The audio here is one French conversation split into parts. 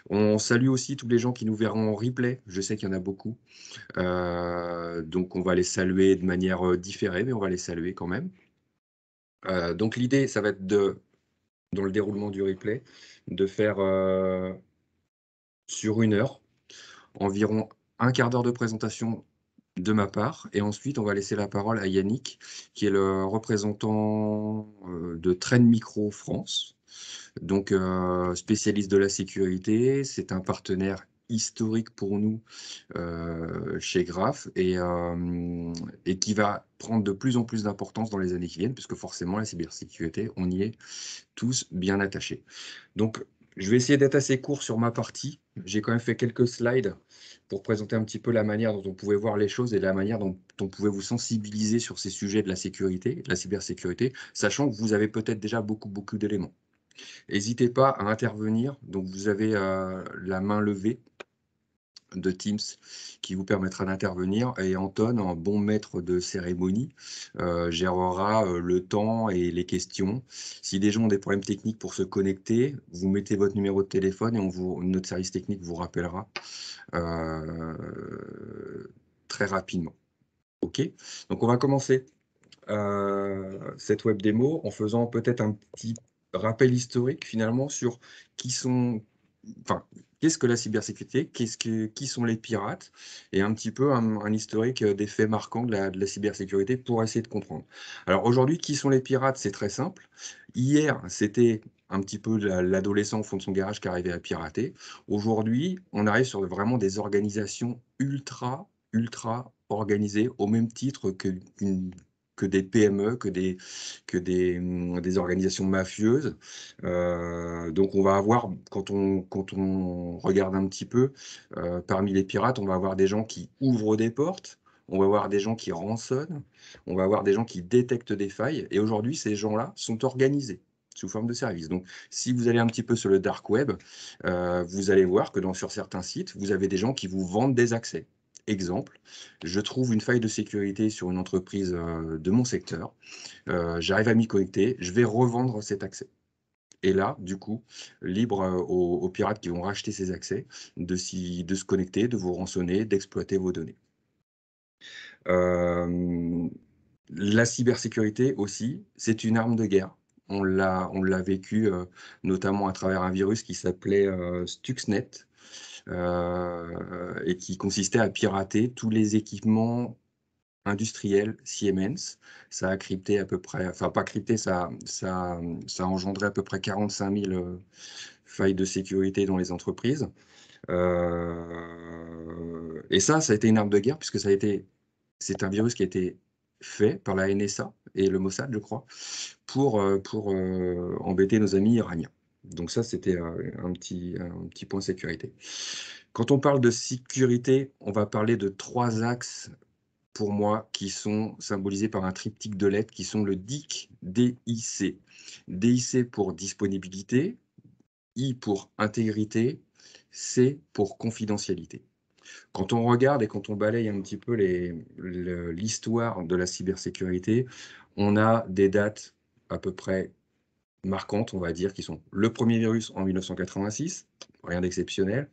On salue aussi tous les gens qui nous verront en replay. Je sais qu'il y en a beaucoup. Donc on va les saluer de manière, différée, mais on va les saluer quand même. Donc l'idée, ça va être dans le déroulement du replay, de faire, sur 1 heure, environ un quart d'heure de présentation de ma part et ensuite on va laisser la parole à Yannick, qui est le représentant, de Trend Micro France. Donc, spécialiste de la sécurité, c'est un partenaire historique pour nous, chez Graph et qui va prendre de plus en plus d'importance dans les années qui viennent, puisque forcément la cybersécurité, on y est tous bien attachés. Donc, je vais essayer d'être assez court sur ma partie. J'ai quand même fait quelques slides pour présenter un petit peu la manière dont on pouvait voir les choses et la manière dont on pouvait vous sensibiliser sur ces sujets de la sécurité, de la cybersécurité, sachant que vous avez peut-être déjà beaucoup d'éléments. N'hésitez pas à intervenir, donc vous avez, la main levée de Teams qui vous permettra d'intervenir et Anton, en bon maître de cérémonie, gérera, le temps et les questions. Si des gens ont des problèmes techniques pour se connecter, vous mettez votre numéro de téléphone et notre service technique vous rappellera, très rapidement. OK? Donc on va commencer, cette web démo en faisant peut-être un petit rappel historique finalement sur qui sont enfin, qu'est-ce que la cybersécurité? Qui sont les pirates? Et un petit peu un historique, des faits marquants de la cybersécurité pour essayer de comprendre. Alors aujourd'hui, qui sont les pirates? C'est très simple. Hier, c'était un petit peu l'adolescent au fond de son garage qui arrivait à pirater. Aujourd'hui, on arrive sur vraiment des organisations ultra organisées au même titre que des PME, des organisations mafieuses. Donc on va avoir quand on regarde un petit peu, parmi les pirates, on va avoir des gens qui ouvrent des portes, on va avoir des gens qui rançonnent, on va avoir des gens qui détectent des failles et aujourd'hui ces gens-là sont organisés sous forme de services. Donc si vous allez un petit peu sur le dark web, vous allez voir que sur certains sites, vous avez des gens qui vous vendent des accès. Exemple, je trouve une faille de sécurité sur une entreprise, de mon secteur, j'arrive à m'y connecter, je vais revendre cet accès. Et là, du coup, libre, aux pirates qui vont racheter ces accès, de se connecter, de vous rançonner, d'exploiter vos données. Hem, la cybersécurité aussi, c'est une arme de guerre. On l'a vécu, notamment à travers un virus qui s'appelait, Stuxnet, et qui consistait à pirater tous les équipements industriels Siemens. Ça a crypté à peu près enfin pas crypté, ça a engendré à peu près 45 000, failles de sécurité dans les entreprises. Et ça a été une arme de guerre puisque c'est un virus qui a été fait par la NSA et le Mossad, je crois, pour embêter nos amis iraniens. Donc ça, c'était, un petit point sécurité. Quand on parle de sécurité, on va parler de 3 axes pour moi, qui sont symbolisés par un triptyque de lettres qui sont le DIC, D-I-C. DIC pour disponibilité, I pour intégrité, C pour confidentialité. Quand on regarde et quand on balaye un petit peu l'histoire de la cybersécurité, on a des dates à peu près marquantes, on va dire, qui sont le premier virus en 1986, rien d'exceptionnel.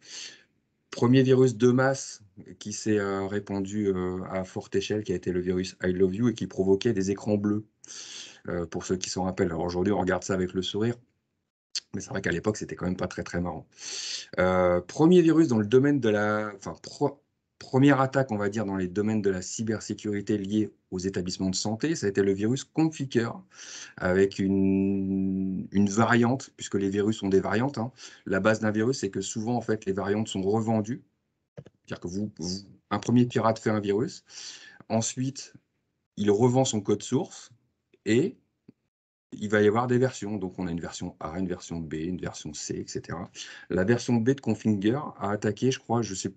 Premier virus de masse qui s'est, répandu, à forte échelle, qui a été le virus I Love You et qui provoquait des écrans bleus, pour ceux qui s'en rappellent. Alors aujourd'hui, on regarde ça avec le sourire, mais c'est vrai qu'à l'époque, c'était quand même pas très marrant. 1er virus dans le domaine de la enfin, 1re attaque, on va dire, dans les domaines de la cybersécurité liés aux établissements de santé, ça a été le virus Conficker avec une variante, puisque les virus ont des variantes, hein. La base d'un virus, c'est que souvent, en fait, les variantes sont revendues. C'est-à-dire que un premier pirate fait un virus, ensuite, il revend son code source et il va y avoir des versions. Donc, on a une version A, une version B, une version C, et cetera. La version B de Confinger a attaqué, je crois, je sais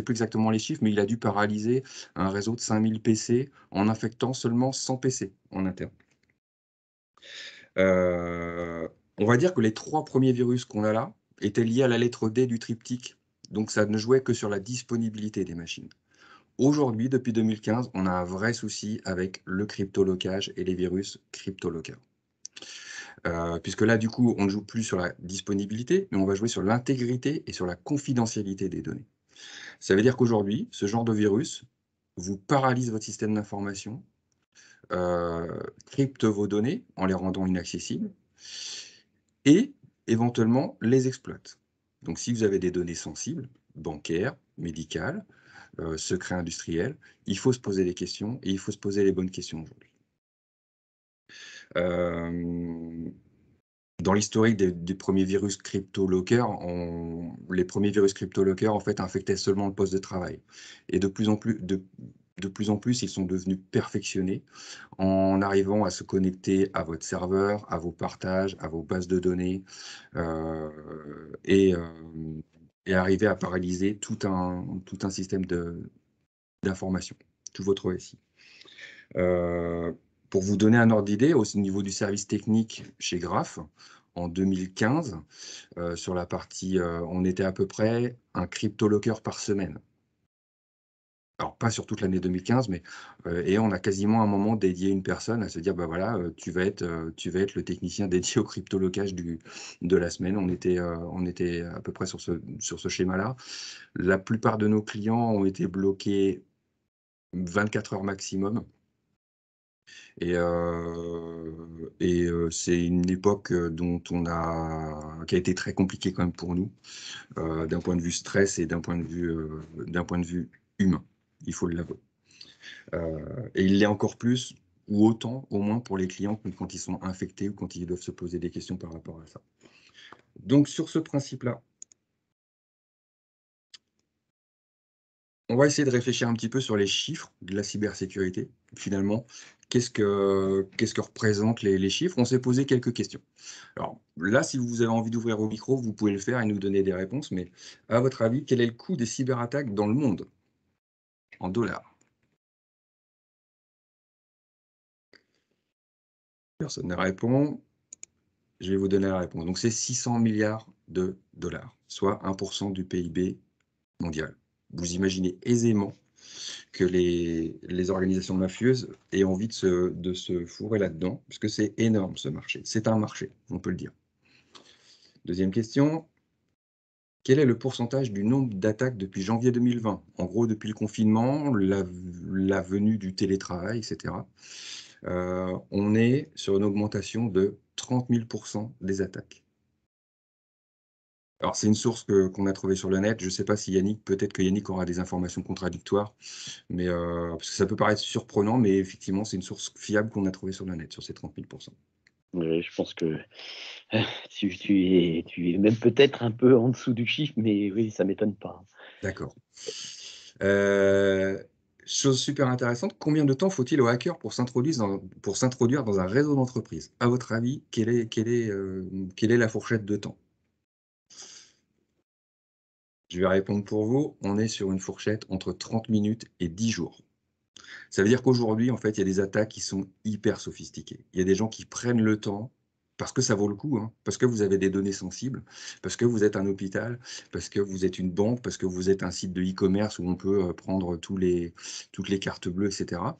plus exactement les chiffres, mais il a dû paralyser un réseau de 5000 PC en infectant seulement 100 PC en interne. On va dire que les 3 premiers virus qu'on a là étaient liés à la lettre D du triptyque, donc ça ne jouait que sur la disponibilité des machines. Aujourd'hui, depuis 2015, on a un vrai souci avec le cryptolocage et les virus cryptoloqueurs. puisque là, du coup, on ne joue plus sur la disponibilité, mais on va jouer sur l'intégrité et sur la confidentialité des données. Ça veut dire qu'aujourd'hui, ce genre de virus vous paralyse votre système d'information, crypte vos données en les rendant inaccessibles et éventuellement les exploite. Donc si vous avez des données sensibles, bancaires, médicales, secrets industriels, il faut se poser des questions et il faut se poser les bonnes questions aujourd'hui. Hem, dans l'historique des premiers virus crypto-lockers, les premiers virus crypto-lockers, en fait, infectaient seulement le poste de travail et de plus en plus, ils sont devenus perfectionnés en arrivant à se connecter à votre serveur, à vos partages, à vos bases de données, et arriver à paralyser tout un système d'information, tout votre récit. Pour vous donner un ordre d'idée, au niveau du service technique chez Graph, en 2015, sur la partie, on était à peu près un crypto-locker par semaine. Alors pas sur toute l'année 2015, mais et on a quasiment à un moment dédié une personne à se dire: «Bah, voilà, tu vas être le technicien dédié au crypto-locage de la semaine». On était à peu près sur ce schéma-là. La plupart de nos clients ont été bloqués 24 heures maximum. C'est une époque, qui a été très compliquée quand même pour nous, d'un point de vue stress et d'un point de vue humain, il faut l'avouer. Et il l'est encore plus ou autant, au moins pour les clients quand ils sont infectés ou quand ils doivent se poser des questions par rapport à ça. Donc sur ce principe-là, on va essayer de réfléchir un petit peu sur les chiffres de la cybersécurité. Finalement, qu'est-ce que représentent les chiffres? On s'est posé quelques questions. Alors là, si vous avez envie d'ouvrir vos micros, vous pouvez le faire et nous donner des réponses, mais à votre avis, quel est le coût des cyberattaques dans le monde en dollars? Personne ne répond. Je vais vous donner la réponse. Donc c'est 600 milliards de dollars, soit 1 du PIB mondial. Vous imaginez aisément que les organisations mafieuses aient envie de se fourrer là-dedans, puisque c'est énorme ce marché. C'est un marché, on peut le dire. Deuxième question, quel est le pourcentage du nombre d'attaques depuis janvier 2020? En gros, depuis le confinement, la venue du télétravail, et cetera. On est sur une augmentation de 30 000 des attaques. Alors c'est une source qu'on a trouvée sur le net. Je ne sais pas si peut-être que Yannick aura des informations contradictoires, mais parce que ça peut paraître surprenant, mais effectivement, c'est une source fiable qu'on a trouvée sur le net, sur ces 30 000. Oui, je pense que tu es même peut-être un peu en dessous du chiffre, mais oui, ça m'étonne pas. D'accord. Heu, chose super intéressante, combien de temps faut-il aux hackers pour s'introduire dans un réseau d'entreprise? À votre avis, quelle est la fourchette de temps? Je vais répondre pour vous, on est sur une fourchette entre 30 minutes et 10 jours. Ça veut dire qu'aujourd'hui, en fait, il y a des attaques qui sont hyper sophistiquées. Il y a des gens qui prennent le temps, parce que ça vaut le coup, hein, parce que vous avez des données sensibles, parce que vous êtes un hôpital, parce que vous êtes une banque, parce que vous êtes un site de e-commerce où on peut, prendre toutes les cartes bleues et cetera.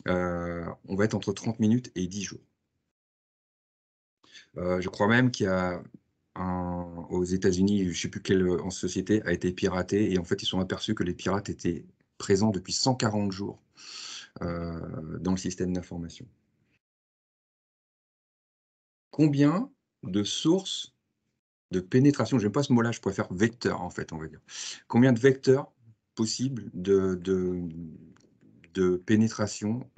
On va être entre 30 minutes et 10 jours. Je crois même qu'il y a aux États-Unis, je ne sais plus quelle, société a été piratée et en fait, ils sont aperçus que les pirates étaient présents depuis 140 jours, dans le système d'information. Combien de sources de pénétration, j'aime pas ce mot-là, je préfère vecteur en fait, on va dire. Combien de vecteurs possibles de pénétration,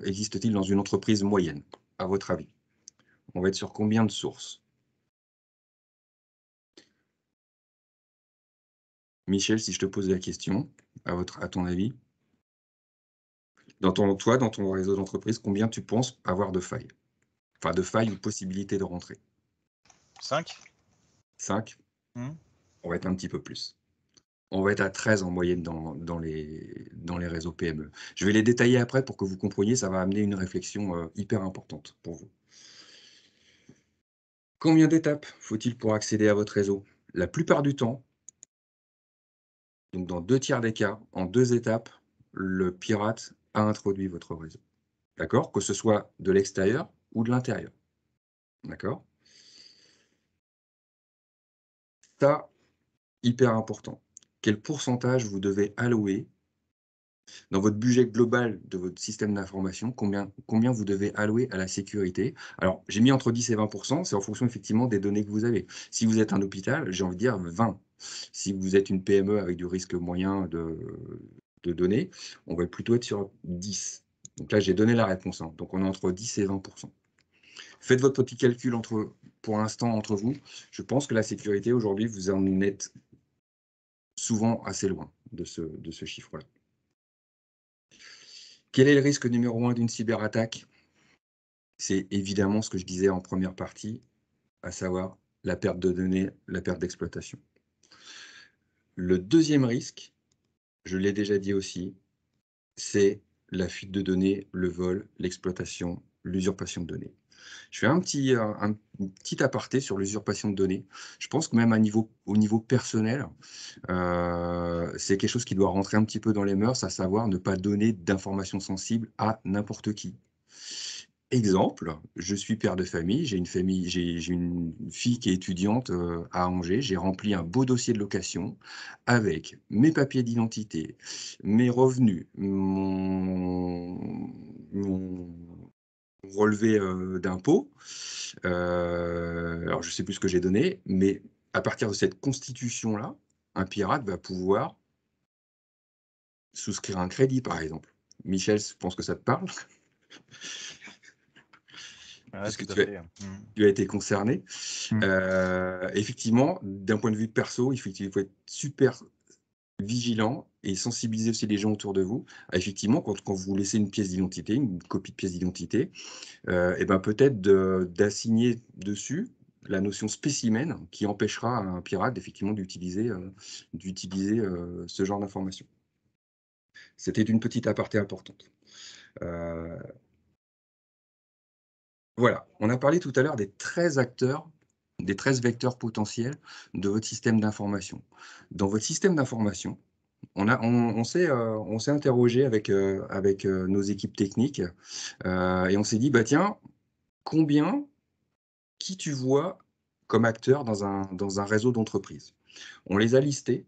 existe-t-il dans une entreprise moyenne, à votre avis? On va être sur combien de sources? Michel, si je te pose la question, à ton avis, dans ton réseau d'entreprise, combien tu penses avoir de failles? Enfin de failles ou possibilités de rentrer? 5. 5. Mmh. On va être un petit peu plus. On va être à 13 en moyenne dans les réseaux PME. Je vais les détailler après pour que vous compreniez, ça va amener une réflexion, hyper importante pour vous. Combien d'étapes faut-il pour accéder à votre réseau? La plupart du temps, donc dans 2 tiers des cas, en 2 étapes, le pirate a introduit votre réseau. D'accord? Que ce soit de l'extérieur ou de l'intérieur. D'accord? Ça, hyper important. Quel pourcentage vous devez allouer dans votre budget global de votre système d'information, combien vous devez allouer à la sécurité? Alors, j'ai mis entre 10 et 20, c'est en fonction effectivement des données que vous avez. Si vous êtes un hôpital, j'ai envie de dire 20. Si vous êtes une PME avec du risque moyen de données, on va plutôt être sur 10. Donc là, j'ai donné la réponse, hein. Donc on est entre 10 et 20. Faites votre petit calcul pour l'instant entre vous. Je pense que la sécurité aujourd'hui, vous en êtes souvent assez loin de ce chiffre-là. Quel est le risque numéro 1 d'une cyberattaque? C'est évidemment ce que je disais en première partie, à savoir la perte de données, la perte d'exploitation. Le deuxième risque, je l'ai déjà dit aussi, c'est la fuite de données, le vol, l'exploitation, l'usurpation de données. Je fais un petit aparté sur l'usurpation de données. Je pense que même au niveau personnel, c'est quelque chose qui doit rentrer un petit peu dans les mœurs, à savoir ne pas donner d'informations sensibles à n'importe qui. Exemple, je suis père de famille, j'ai une fille qui est étudiante, à Angers. J'ai rempli un beau dossier de location avec mes papiers d'identité, mes revenus, mon relevé, d'impôts. Alors je sais plus ce que j'ai donné, mais à partir de cette constitution-là, un pirate va pouvoir souscrire un crédit, par exemple. Michel, je pense que ça te parle? Ouais, Puisque tout à tu as fait. tu as été concerné. Mmh. Effectivement, d'un point de vue perso, il faut être super vigilant et sensibiliser aussi les gens autour de vous. Effectivement, quand vous laissez une pièce d'identité, une copie de pièce d'identité, et ben, peut-être d'assigner dessus la notion spécimen qui empêchera un pirate effectivement d'utiliser ce genre d'informations. C'était une petite aparté importante. Heu, voilà, on a parlé tout à l'heure des 13 acteurs, des 13 vecteurs potentiels de votre système d'information. Dans votre système d'information, on s'est interrogé avec nos équipes techniques, et on s'est dit: «Bah, tiens, combien qui tu vois comme acteur dans un réseau d'entreprises?» On les a listés,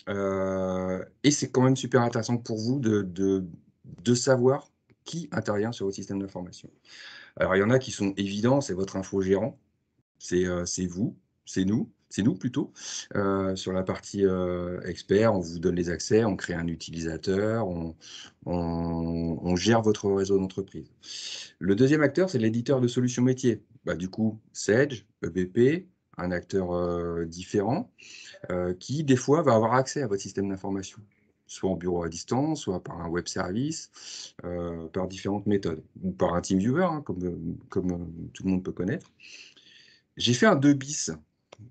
et c'est quand même super intéressant pour vous de savoir qui intervient sur votre système d'information. Alors il y en a qui sont évidents, c'est votre infogérant. C'est vous, c'est nous plutôt, sur la partie, expert, on vous donne les accès, on crée un utilisateur, on gère votre réseau d'entreprise. Le deuxième acteur, c'est l'éditeur de solutions métiers. Bah, du coup, Sage, EBP, un acteur, différent, qui des fois va avoir accès à votre système d'information, soit en bureau à distance, soit par un web service, par différentes méthodes ou par un TeamViewer, hein, comme tout le monde peut connaître. J'ai fait un 2 bis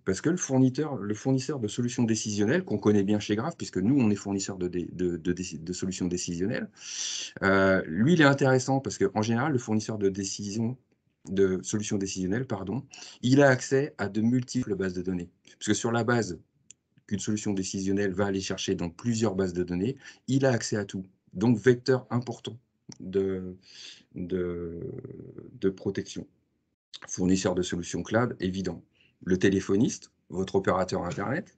parce que le fournisseur de solutions décisionnelles qu'on connaît bien chez Graph, puisque nous, on est fournisseur de solutions décisionnelles, lui, il est intéressant parce qu'en général, le fournisseur de solutions décisionnelles, pardon, il a accès à de multiples bases de données. Parce que sur la base qu'une solution décisionnelle va aller chercher dans plusieurs bases de données, il a accès à tout. Donc, vecteur important de de de protection. Fournisseur de solutions cloud, évident. Le téléphoniste, votre opérateur internet.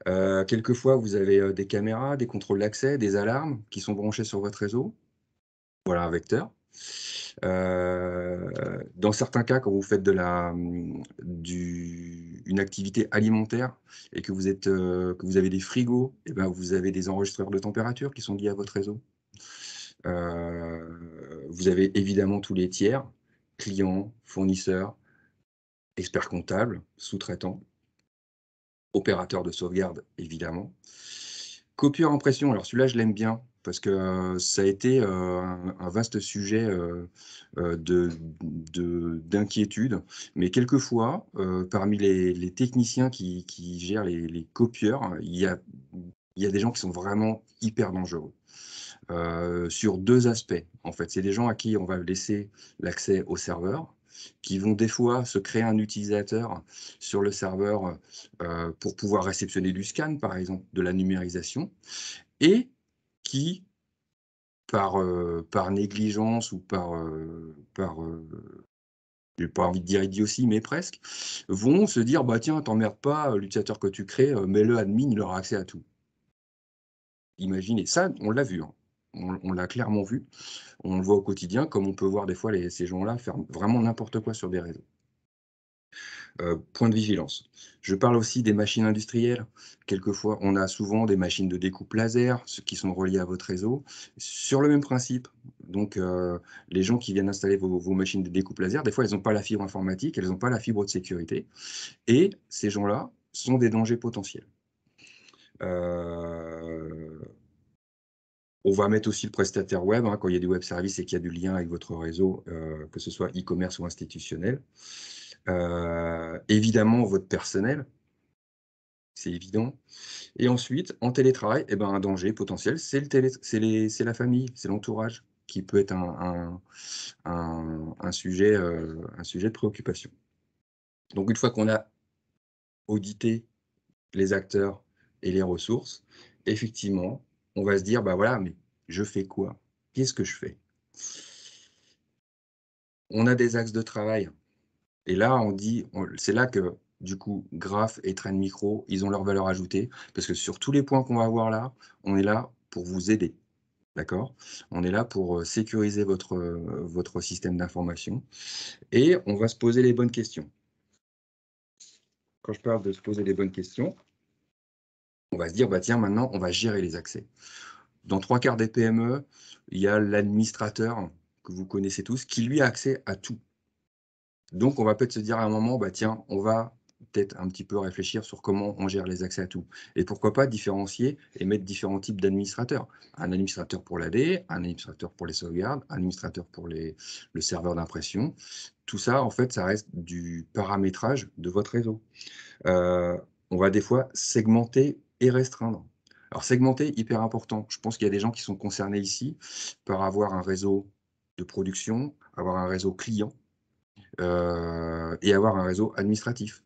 Quelquefois, vous avez, des caméras, des contrôles d'accès, des alarmes qui sont branchées sur votre réseau. Voilà un vecteur. Dans certains cas, quand vous faites une activité alimentaire et que vous avez des frigos, et ben, vous avez des enregistreurs de température qui sont liés à votre réseau. Vous avez évidemment tous les tiers, clients, fournisseurs, experts comptables, sous-traitants, opérateurs de sauvegarde, évidemment. Copieur impression, alors celui-là, je l'aime bien parce que, ça a été, un vaste sujet, d'inquiétude. Mais quelquefois, parmi les techniciens qui gèrent les copieurs, il y a des gens qui sont vraiment hyper dangereux, sur 2 aspects, en fait. C'est des gens à qui on va laisser l'accès au serveur, qui vont des fois se créer un utilisateur sur le serveur, pour pouvoir réceptionner du scan, par exemple, de la numérisation et qui, par négligence ou j'ai pas envie de dire idiotie, mais presque, vont se dire: «Bah tiens, t'emmerdes pas, l'utilisateur que tu crées, mets-le admin, il aura accès à tout». Imaginez, ça, on l'a vu, hein. On l'a clairement vu. On le voit au quotidien, comme on peut voir des fois ces gens-là faire vraiment n'importe quoi sur des réseaux. Point de vigilance. Je parle aussi des machines industrielles. Quelquefois, on a souvent des machines de découpe laser, ce qui sont reliées à votre réseau, sur le même principe. Donc, les gens qui viennent installer vos machines de découpe laser, des fois, elles ont pas la fibre informatique, elles ont pas la fibre de sécurité et ces gens-là sont des dangers potentiels. Heu, on va mettre aussi le prestataire web, hein, quand il y a du web service et qu'il y a du lien avec votre réseau, que ce soit e-commerce ou institutionnel. Évidemment votre personnel, c'est évident. Et ensuite, en télétravail, et ben, un danger potentiel, c'est le télé c'est la famille, c'est l'entourage qui peut être un sujet de préoccupation. Donc une fois qu'on a audité les acteurs et les ressources, effectivement, on va se dire: «Bah, voilà, mais je fais quoi? Qu'est-ce que je fais?» On a des axes de travail et là, c'est là que, du coup, Graph et Trend Micro, ils ont leur valeur ajoutée parce que sur tous les points qu'on va voir là, on est là pour vous aider. D'accord? On est là pour, sécuriser votre système d'information et on va se poser les bonnes questions. Quand je parle de se poser les bonnes questions, on va se dire: «Bah, tiens, maintenant, on va gérer les accès». Dans 3/4 des PME, il y a l'administrateur que vous connaissez tous qui, lui, a accès à tout. Donc on va peut-être se dire à un moment: «Bah, tiens, on va peut-être un petit peu réfléchir sur comment on gère les accès à tout» et pourquoi pas différencier et mettre différents types d'administrateurs. Un administrateur pour l'AD, un administrateur pour les sauvegardes, un administrateur pour le serveur d'impression. Tout ça, en fait, ça reste du paramétrage de votre réseau. Heu, on va des fois segmenter et restreindre. Alors segmenter, hyper important. Je pense qu'il y a des gens qui sont concernés ici par avoir un réseau de production, avoir un réseau client, et avoir un réseau administratif.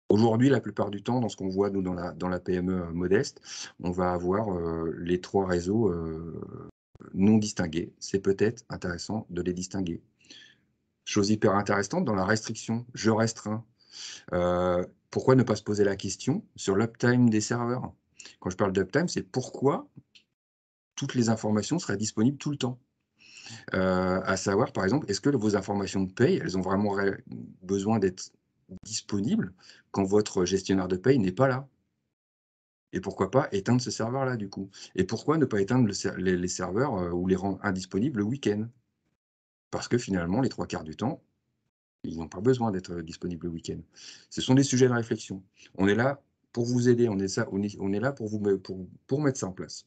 Aujourd'hui, la plupart du temps, dans ce qu'on voit nous dans la PME, modeste, on va avoir, les 3 réseaux, non distingués. C'est peut-être intéressant de les distinguer. Chose hyper intéressante dans la restriction, je restreins. Pourquoi ne pas se poser la question sur l'uptime des serveurs? Quand je parle d'uptime, c'est pourquoi toutes les informations seraient disponibles tout le temps? À savoir, par exemple, est-ce que vos informations de paye, elles ont vraiment besoin d'être disponibles quand votre gestionnaire de paye n'est pas là? Et pourquoi pas éteindre ce serveur-là, du coup? Et pourquoi ne pas éteindre les serveurs, ou les rendre indisponibles le week-end? Parce que finalement, les 3/4 du temps, ils n'ont pas besoin d'être, disponibles le week-end. Ce sont des sujets de réflexion. On est là pour vous aider, on est là pour pour mettre ça en place.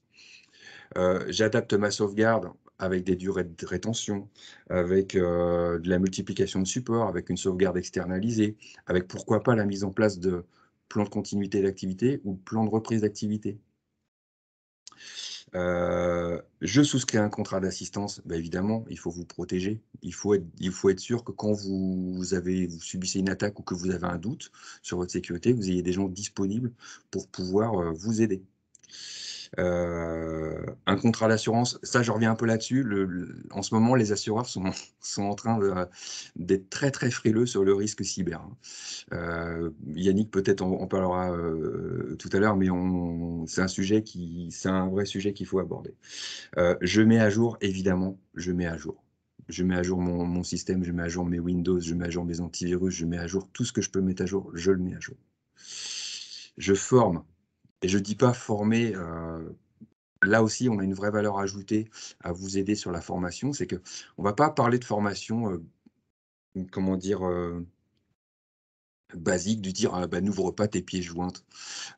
J'adapte ma sauvegarde avec des durées de rétention, avec, de la multiplication de supports, avec une sauvegarde externalisée, avec pourquoi pas la mise en place de plans de continuité d'activité ou plans de reprise d'activité. Je souscris un contrat d'assistance, bah, évidemment, il faut vous protéger. Il faut être sûr que quand vous subissez une attaque ou que vous avez un doute sur votre sécurité, vous ayez des gens disponibles pour pouvoir, vous aider. Un contrat d'assurance, ça je reviens un peu là-dessus, en ce moment les assureurs sont sont en train d'être très, très frileux sur le risque cyber, hein. Yannick peut-être en parlera, tout à l'heure, mais on c'est un vrai sujet qu'il faut aborder. Je mets à jour, évidemment, je mets à jour. Je mets à jour mon système, je mets à jour mes Windows, je mets à jour mes antivirus, je mets à jour tout ce que je peux mettre à jour, je le mets à jour. Je forme et je dis pas former, là aussi, on a une vraie valeur ajoutée à vous aider sur la formation. C'est qu'on va pas parler de formation, comment dire, basique, du dire: «Ah bah, n'ouvre pas tes pièces jointes».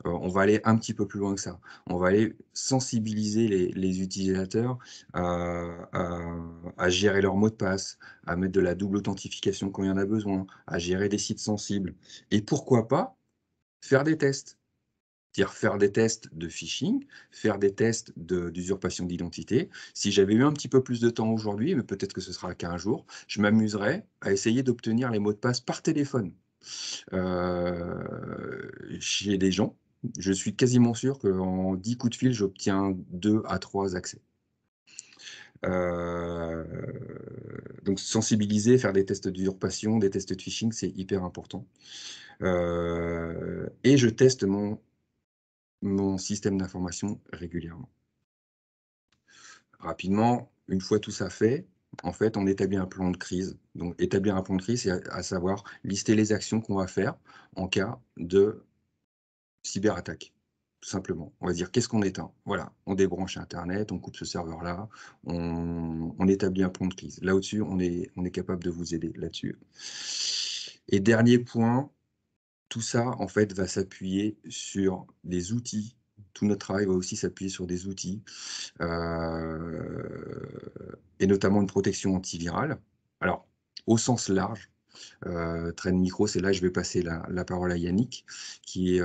On va aller un petit peu plus loin que ça. On va aller sensibiliser les utilisateurs à gérer leurs mots de passe, à mettre de la double authentification quand il y en a besoin, à gérer des sites sensibles et pourquoi pas faire des tests. C'est-à-dire faire des tests de phishing, faire des tests d'usurpation d'identité. Si j'avais eu un petit peu plus de temps aujourd'hui, mais peut-être que ce sera qu'un jour, je m'amuserais à essayer d'obtenir les mots de passe par téléphone. Chez des gens, je suis quasiment sûr qu'en 10 coups de fil, j'obtiens 2 à 3 accès. Heu, donc Donc sensibiliser, faire des tests d'usurpation, des tests de phishing, c'est hyper important. Et je teste mon système d'information régulièrement. Rapidement, une fois tout ça fait, en fait, on établit un plan de crise. Donc établir un plan de crise, c'est à savoir lister les actions qu'on va faire en cas de cyberattaque, tout simplement. On va dire qu'est-ce qu'on éteint? Voilà, on débranche internet, on coupe ce serveur-là, on établit un plan de crise. Là au-dessus, on est capable de vous aider là-dessus. Et dernier point, tout ça, en fait, va s'appuyer sur des outils. Tout notre travail va aussi s'appuyer sur des outils, et notamment une protection antivirale. Alors, au sens large, Trend Micro, c'est là que je vais passer la parole à Yannick, qui est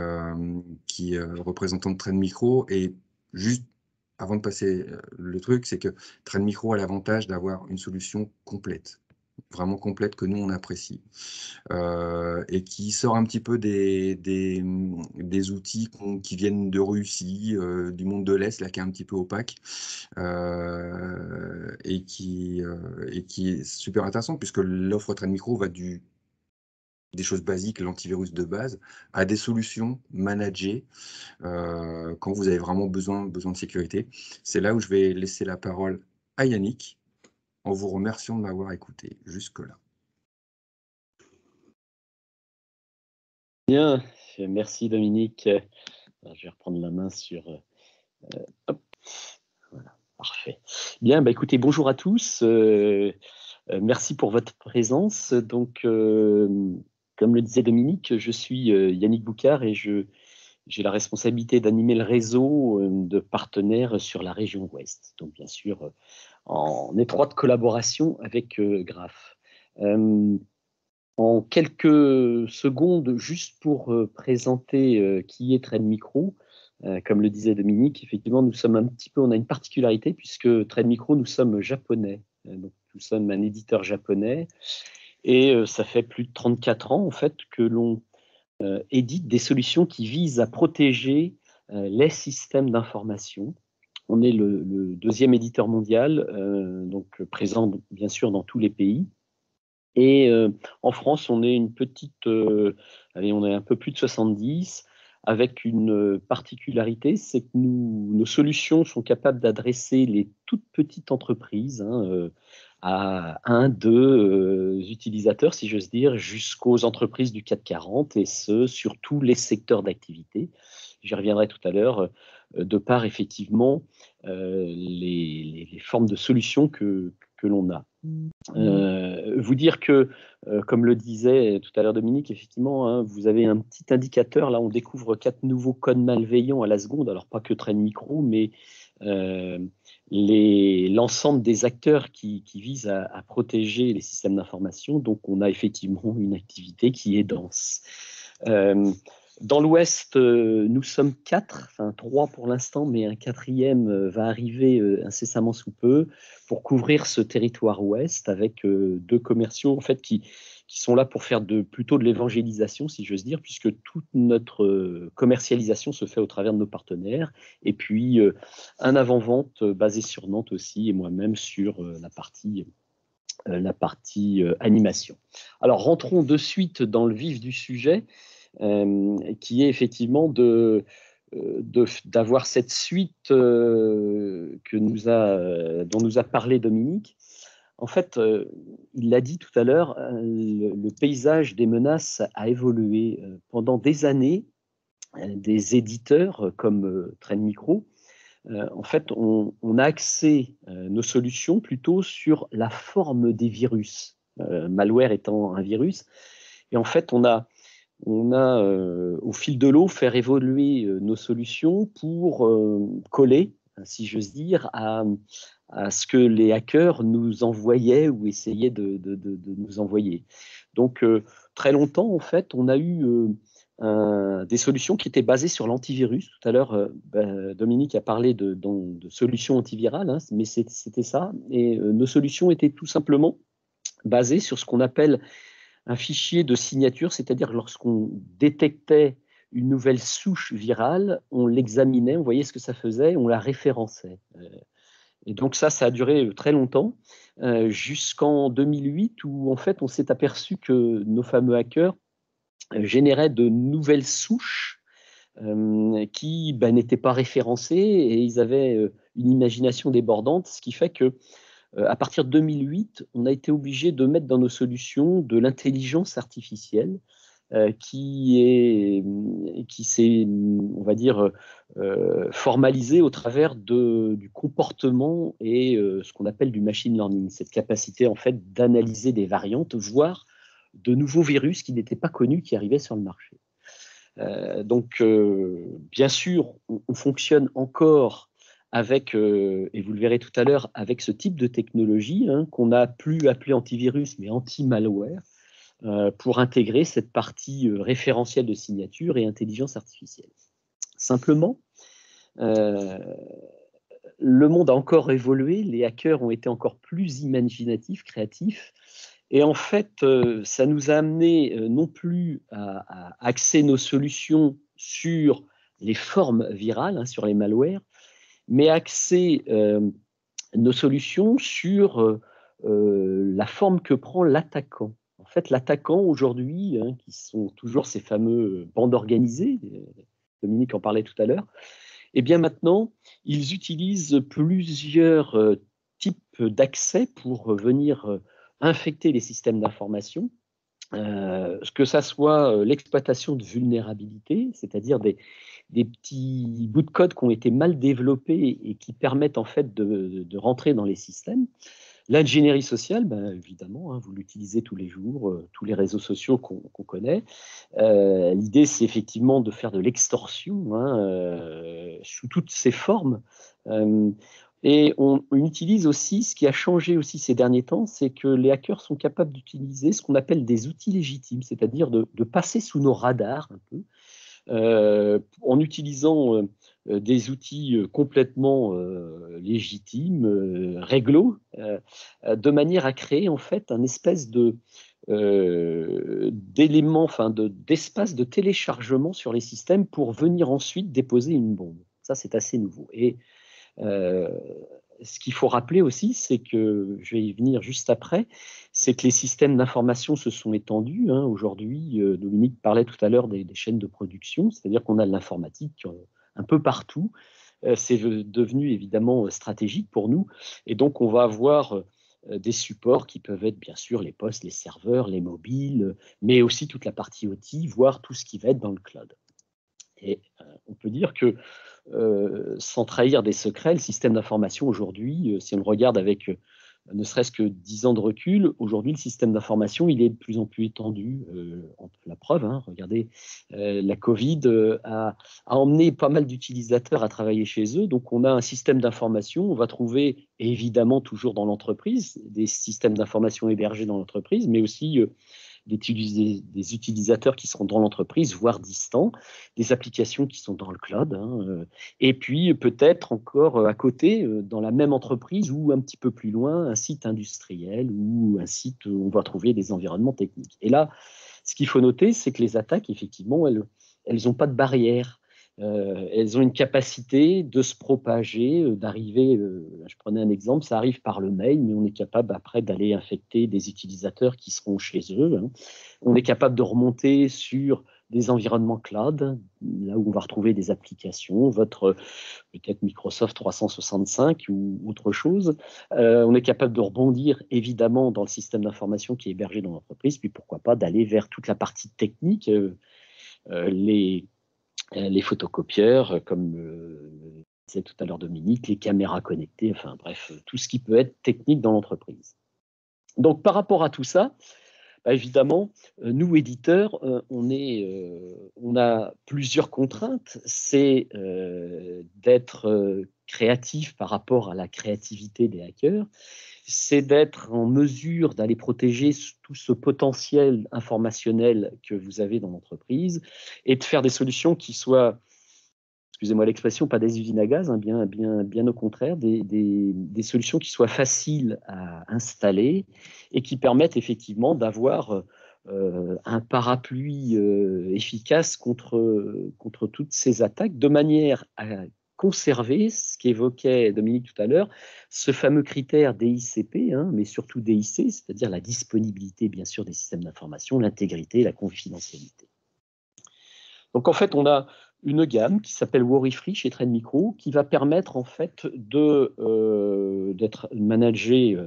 représentant de Trend Micro. Et juste avant de passer le truc, c'est que Trend Micro a l'avantage d'avoir une solution complète, vraiment complète, que nous, on apprécie. Et qui sort un petit peu des outils qui viennent de Russie, du monde de l'Est, là, qui est un petit peu opaque, et qui est super intéressant, puisque l'offre Trend Micro va des choses basiques, l'antivirus de base, à des solutions managées quand vous avez vraiment besoin de sécurité. C'est là où je vais laisser la parole à Yannick, en vous remerciant de m'avoir écouté jusque-là. Bien, merci Dominique. Alors, je vais reprendre la main sur... hop, voilà, parfait. Bien, bah, écoutez, bonjour à tous. Merci pour votre présence. Donc, comme le disait Dominique, je suis Yannick Boucard et j'ai la responsabilité d'animer le réseau de partenaires sur la région Ouest. Donc, bien sûr, en étroite collaboration avec Graph. En quelques secondes, juste pour présenter qui est Trend Micro, comme le disait Dominique, effectivement, on a une particularité puisque Trend Micro, nous sommes japonais. Donc, nous sommes un éditeur japonais et ça fait plus de 34 ans en fait que l'on édite des solutions qui visent à protéger les systèmes d'information. On est le deuxième éditeur mondial, donc présent bien sûr dans tous les pays. Et en France, on est on est un peu plus de 70, avec une particularité, c'est que nos solutions sont capables d'adresser les toutes petites entreprises, à 1, 2 utilisateurs, si j'ose dire, jusqu'aux entreprises du CAC 40, et ce, sur tous les secteurs d'activité. J'y reviendrai tout à l'heure, de par effectivement les formes de solutions que l'on a. Vous dire que, comme le disait tout à l'heure Dominique, effectivement, hein, vous avez un petit indicateur. Là, on découvre 4 nouveaux codes malveillants à la seconde. Alors, pas que Trend Micro, mais l'ensemble des acteurs qui visent à protéger les systèmes d'information. Donc, on a effectivement une activité qui est dense. Dans l'Ouest, nous sommes 4, enfin 3 pour l'instant, mais un 4e va arriver incessamment sous peu pour couvrir ce territoire Ouest avec 2 commerciaux en fait qui sont là pour faire plutôt de l'évangélisation, si j'ose dire, puisque toute notre commercialisation se fait au travers de nos partenaires, et puis un avant-vente basé sur Nantes aussi, et moi-même sur la partie animation. Alors rentrons de suite dans le vif du sujet. Qui est effectivement d'avoir cette suite dont nous a parlé Dominique. En fait, il l'a dit tout à l'heure, le paysage des menaces a évolué pendant des années. Des éditeurs comme Trend Micro, en fait, on a axé nos solutions plutôt sur la forme des virus, malware étant un virus. Et en fait, on a au fil de l'eau, faire évoluer nos solutions pour coller, si j'ose dire, à ce que les hackers nous envoyaient ou essayaient de nous envoyer. Donc, très longtemps, en fait, on a eu des solutions qui étaient basées sur l'antivirus. Tout à l'heure, Dominique a parlé de solutions antivirales, hein, mais c'était ça. Et nos solutions étaient tout simplement basées sur ce qu'on appelle un fichier de signature, c'est-à-dire lorsqu'on détectait une nouvelle souche virale, on l'examinait, on voyait ce que ça faisait, on la référençait. Et donc ça a duré très longtemps, jusqu'en 2008 où en fait on s'est aperçu que nos fameux hackers généraient de nouvelles souches qui n'étaient pas référencées et ils avaient une imagination débordante, ce qui fait que à partir de 2008, on a été obligé de mettre dans nos solutions de l'intelligence artificielle qui s'est, on va dire, formalisée au travers du comportement et ce qu'on appelle du machine learning, cette capacité en fait d'analyser des variantes, voire de nouveaux virus qui n'étaient pas connus qui arrivaient sur le marché. Donc, bien sûr, on fonctionne encore avec, et vous le verrez tout à l'heure, avec ce type de technologie qu'on n'a plus appelé antivirus, mais anti-malware, pour intégrer cette partie référentielle de signature et intelligence artificielle. Simplement, le monde a encore évolué, les hackers ont été encore plus imaginatifs, créatifs, et en fait, ça nous a amené non plus à axer nos solutions sur les formes virales, sur les malwares, mais axer nos solutions sur la forme que prend l'attaquant. En fait, l'attaquant aujourd'hui, qui sont toujours ces fameux bandes organisées, Dominique en parlait tout à l'heure, et bien maintenant, ils utilisent plusieurs types d'accès pour venir infecter les systèmes d'information, que ça soit l'exploitation de vulnérabilités, c'est-à-dire des petits bouts de code qui ont été mal développés et qui permettent en fait de rentrer dans les systèmes. L'ingénierie sociale, évidemment, vous l'utilisez tous les jours, tous les réseaux sociaux qu'on connaît. L'idée, c'est effectivement de faire de l'extorsion sous toutes ses formes. Et on utilise aussi, ce qui a changé aussi ces derniers temps, c'est que les hackers sont capables d'utiliser ce qu'on appelle des outils légitimes, c'est-à-dire de passer sous nos radars un peu, en utilisant des outils complètement légitimes, réglo, de manière à créer en fait un espèce d'élément, d'espace de téléchargement sur les systèmes pour venir ensuite déposer une bombe. Ça, c'est assez nouveau. Et ce qu'il faut rappeler aussi, c'est que, je vais y venir juste après, c'est que les systèmes d'information se sont étendus. Aujourd'hui, Dominique parlait tout à l'heure des chaînes de production, c'est-à-dire qu'on a de l'informatique un peu partout. C'est devenu évidemment stratégique pour nous. Et donc, on va avoir des supports qui peuvent être bien sûr les postes, les serveurs, les mobiles, mais aussi toute la partie OT, voire tout ce qui va être dans le cloud. Et on peut dire que, sans trahir des secrets, le système d'information aujourd'hui, si on le regarde avec ne serait-ce que 10 ans de recul, aujourd'hui, le système d'information, il est de plus en plus étendu. La preuve, regardez, la Covid a emmené pas mal d'utilisateurs à travailler chez eux. Donc, on a un système d'information. On va trouver, évidemment, toujours dans l'entreprise, des systèmes d'information hébergés dans l'entreprise, mais aussi des utilisateurs qui seront dans l'entreprise, voire distants, des applications qui sont dans le cloud, et puis peut-être encore à côté, dans la même entreprise ou un petit peu plus loin, un site industriel ou un site où on va trouver des environnements techniques. Et là, ce qu'il faut noter, c'est que les attaques, effectivement, elles n'ont pas de barrière. Elles ont une capacité de se propager, d'arriver, je prenais un exemple, ça arrive par le mail, mais on est capable après d'aller infecter des utilisateurs qui seront chez eux. On est capable de remonter sur des environnements cloud, là où on va retrouver des applications, votre peut-être Microsoft 365 ou autre chose. On est capable de rebondir évidemment dans le système d'information qui est hébergé dans l'entreprise, puis pourquoi pas d'aller vers toute la partie technique, les photocopieurs, comme disait tout à l'heure Dominique, les caméras connectées, enfin bref, tout ce qui peut être technique dans l'entreprise. Donc par rapport à tout ça, évidemment, nous éditeurs, on a plusieurs contraintes. C'est d'être créatif par rapport à la créativité des hackers, c'est d'être en mesure d'aller protéger tout ce potentiel informationnel que vous avez dans l'entreprise et de faire des solutions qui soient, excusez-moi l'expression, pas des usines à gaz, bien au contraire, des solutions qui soient faciles à installer et qui permettent effectivement d'avoir un parapluie efficace contre toutes ces attaques, de manière à conserver ce qu'évoquait Dominique tout à l'heure, ce fameux critère DICP, mais surtout DIC, c'est-à-dire la disponibilité, bien sûr, des systèmes d'information, l'intégrité, la confidentialité. Donc, en fait, on a une gamme qui s'appelle Worry-Free chez Trend Micro, qui va permettre, en fait, d'être managé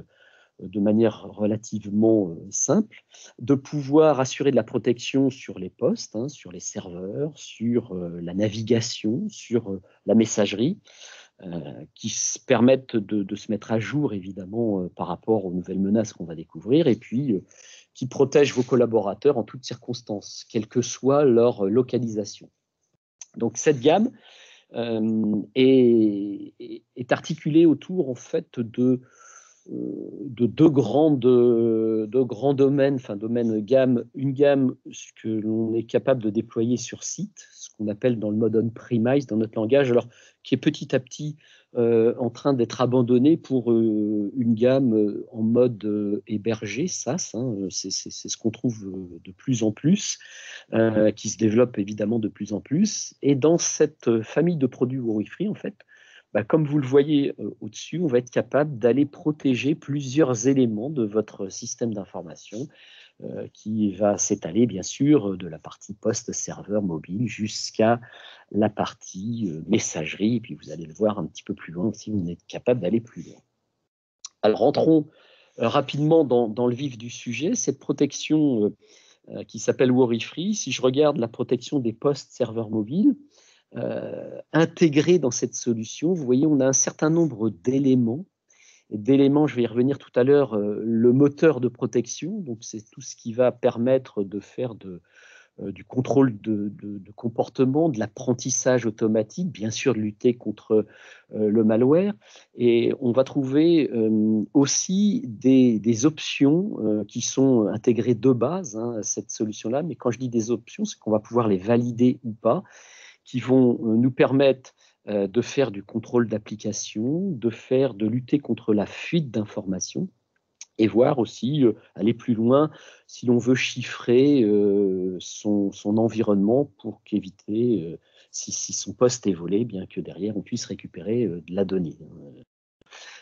de manière relativement simple, de pouvoir assurer de la protection sur les postes, sur les serveurs, sur la navigation, sur la messagerie, qui permettent de se mettre à jour, évidemment, par rapport aux nouvelles menaces qu'on va découvrir, et puis qui protègent vos collaborateurs en toutes circonstances, quelle que soit leur localisation. Donc cette gamme est articulée autour, en fait, de deux grands domaines, gamme, une gamme que l'on est capable de déployer sur site, ce qu'on appelle dans le mode on-premise dans notre langage, alors qui est petit à petit en train d'être abandonné pour une gamme en mode hébergé, SaaS, c'est ce qu'on trouve de plus en plus, qui se développe évidemment de plus en plus. Et dans cette famille de produits Worry-Free, en fait, comme vous le voyez au-dessus, on va être capable d'aller protéger plusieurs éléments de votre système d'information qui va s'étaler, bien sûr, de la partie poste-serveur mobile jusqu'à la partie messagerie. Et puis, vous allez le voir un petit peu plus loin si vous êtes capable d'aller plus loin. Alors, rentrons rapidement dans le vif du sujet. Cette protection qui s'appelle Worry-Free, si je regarde la protection des postes-serveurs mobiles, intégrés dans cette solution, vous voyez, on a un certain nombre d'éléments. Je vais y revenir tout à l'heure, le moteur de protection, donc c'est tout ce qui va permettre de faire du contrôle de comportement, de l'apprentissage automatique, bien sûr de lutter contre le malware. Et on va trouver aussi des options qui sont intégrées de base à cette solution-là. Mais quand je dis des options, c'est qu'on va pouvoir les valider ou pas, qui vont nous permettre de faire du contrôle d'application, de lutter contre la fuite d'informations, et voir aussi, aller plus loin, si l'on veut chiffrer son environnement pour qu'éviter, si son poste est volé, bien que derrière on puisse récupérer de la donnée.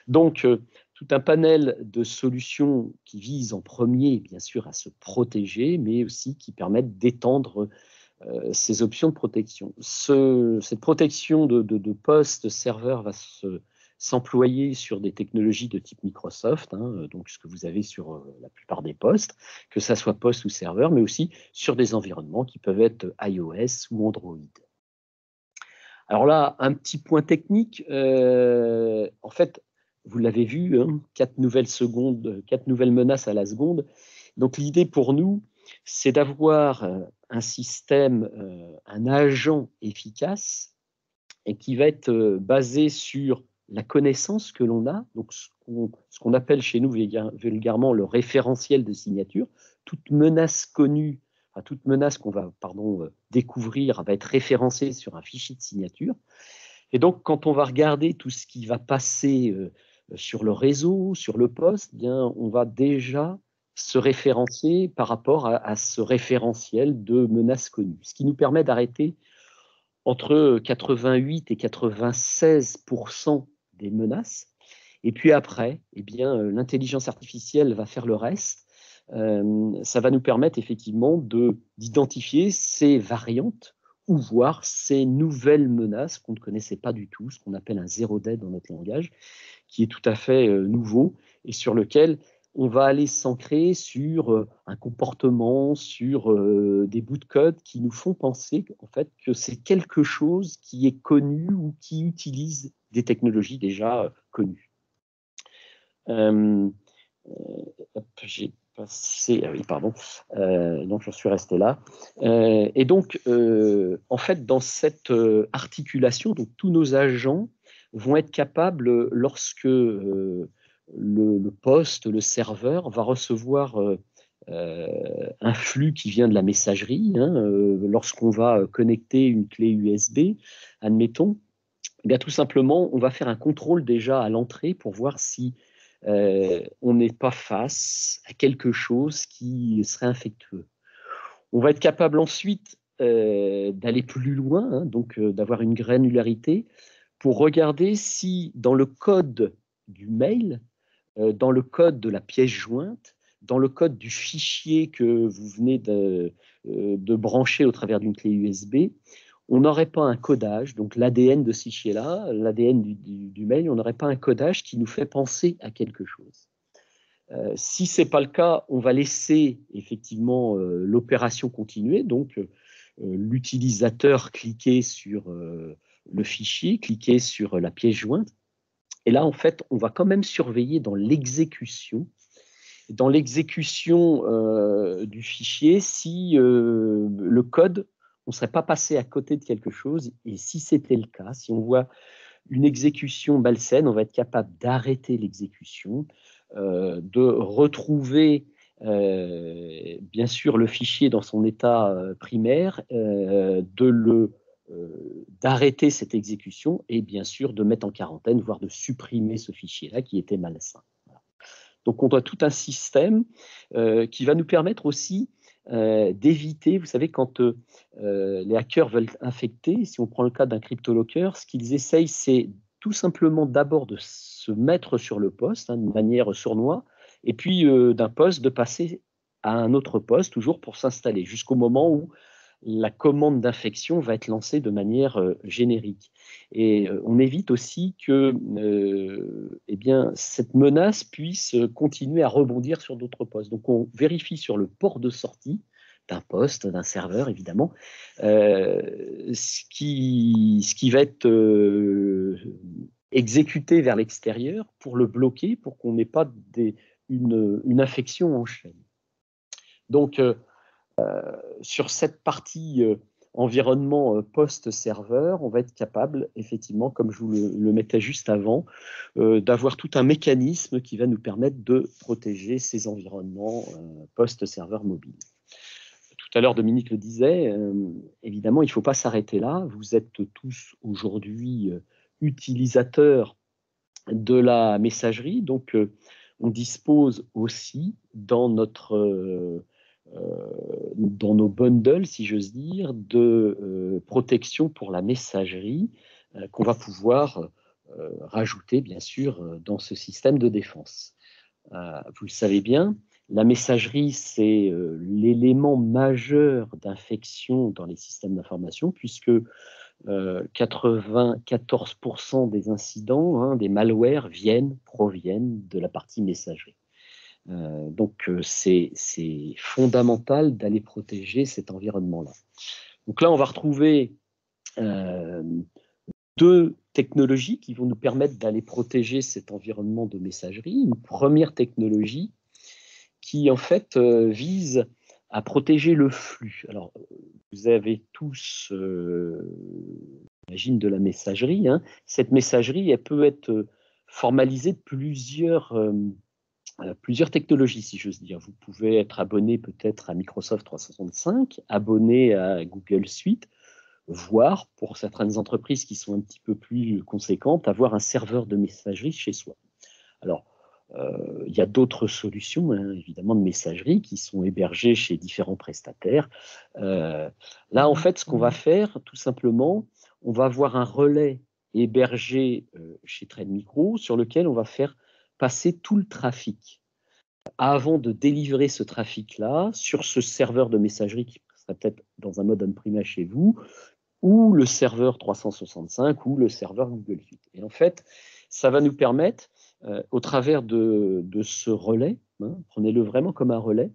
Donc, tout un panel de solutions qui visent en premier, bien sûr, à se protéger, mais aussi qui permettent d'étendre ces options de protection. Cette protection de poste serveur va s'employer sur des technologies de type Microsoft, donc ce que vous avez sur la plupart des postes, que ça soit poste ou serveur, mais aussi sur des environnements qui peuvent être iOS ou Android. Alors là, un petit point technique, en fait, vous l'avez vu, 4 nouvelles menaces à la seconde. Donc l'idée pour nous, c'est d'avoir un système, un agent efficace et qui va être basé sur la connaissance que l'on a, donc ce qu'on appelle chez nous vulgairement le référentiel de signature. Toute menace connue, toute menace qu'on va découvrir va être référencée sur un fichier de signature. Et donc, quand on va regarder tout ce qui va passer sur le réseau, sur le poste, on va déjà se référencer par rapport à ce référentiel de menaces connues, ce qui nous permet d'arrêter entre 88 et 96% des menaces. Et puis après, l'intelligence artificielle va faire le reste. Ça va nous permettre effectivement d'identifier ces variantes ou voir ces nouvelles menaces qu'on ne connaissait pas du tout, ce qu'on appelle un zero day dans notre langage, qui est tout à fait nouveau et sur lequel on va aller s'ancrer sur un comportement, sur des bouts de code qui nous font penser en fait que c'est quelque chose qui est connu ou qui utilise des technologies déjà connues. J'ai passé, ah oui, pardon, donc j'en suis resté là. Et donc, en fait, dans cette articulation, donc tous nos agents vont être capables, lorsque le poste, le serveur, va recevoir un flux qui vient de la messagerie, lorsqu'on va connecter une clé USB, admettons, tout simplement, on va faire un contrôle déjà à l'entrée pour voir si on n'est pas face à quelque chose qui serait infectueux. On va être capable ensuite d'aller plus loin, donc d'avoir une granularité pour regarder si dans le code du mail, dans le code de la pièce jointe, dans le code du fichier que vous venez de brancher au travers d'une clé USB, on n'aurait pas un codage, donc l'ADN de ce fichier-là, l'ADN du mail, on n'aurait pas un codage qui nous fait penser à quelque chose. Si ce n'est pas le cas, on va laisser effectivement l'opération continuer, donc l'utilisateur cliquer sur le fichier, cliquer sur la pièce jointe, et là en fait on va quand même surveiller dans l'exécution du fichier si le code, on ne serait pas passé à côté de quelque chose, et si c'était le cas, si on voit une exécution malsaine, on va être capable d'arrêter l'exécution, de retrouver bien sûr le fichier dans son état primaire, d'arrêter cette exécution et bien sûr de mettre en quarantaine, voire de supprimer ce fichier-là qui était malsain. Voilà. Donc on a tout un système qui va nous permettre aussi d'éviter, vous savez, quand les hackers veulent infecter, si on prend le cas d'un cryptolocker, ce qu'ils essayent, c'est tout simplement d'abord de se mettre sur le poste, de manière sournoise, et puis d'un poste de passer à un autre poste, toujours pour s'installer, jusqu'au moment où la commande d'infection va être lancée de manière générique. Et on évite aussi que eh bien, cette menace puisse continuer à rebondir sur d'autres postes. Donc on vérifie sur le port de sortie d'un poste, d'un serveur évidemment, ce qui va être exécuté vers l'extérieur pour le bloquer, pour qu'on n'ait pas une infection en chaîne. Donc sur cette partie environnement post-serveur, on va être capable, effectivement, comme je vous le mettais juste avant, d'avoir tout un mécanisme qui va nous permettre de protéger ces environnements post-serveur mobile. Tout à l'heure, Dominique le disait, évidemment, il ne faut pas s'arrêter là. Vous êtes tous aujourd'hui utilisateurs de la messagerie, donc on dispose aussi dans nos bundles, si j'ose dire, de protection pour la messagerie qu'on va pouvoir rajouter, bien sûr, dans ce système de défense. Vous le savez bien, la messagerie, c'est l'élément majeur d'infection dans les systèmes d'information, puisque 94% des incidents, des malwares proviennent de la partie messagerie. Donc c'est fondamental d'aller protéger cet environnement-là. Donc là, on va retrouver deux technologies qui vont nous permettre d'aller protéger cet environnement de messagerie. Une première technologie qui en fait vise à protéger le flux. Alors, vous avez tous, j'imagine, de la messagerie. Cette messagerie, elle peut être formalisée de plusieurs technologies, si j'ose dire. Vous pouvez être abonné peut-être à Microsoft 365, abonné à Google Suite, voire, pour certaines entreprises qui sont un petit peu plus conséquentes, avoir un serveur de messagerie chez soi. Alors, il y a d'autres solutions, évidemment, de messagerie qui sont hébergées chez différents prestataires. Là, en fait, ce qu'on va faire, tout simplement, on va avoir un relais hébergé chez Trade Micro sur lequel on va faire passer tout le trafic. Avant de délivrer ce trafic-là sur ce serveur de messagerie qui serait peut-être dans un mode on-premise chez vous, ou le serveur 365 ou le serveur Google Suite. Et en fait, ça va nous permettre, au travers de ce relais, prenez-le vraiment comme un relais,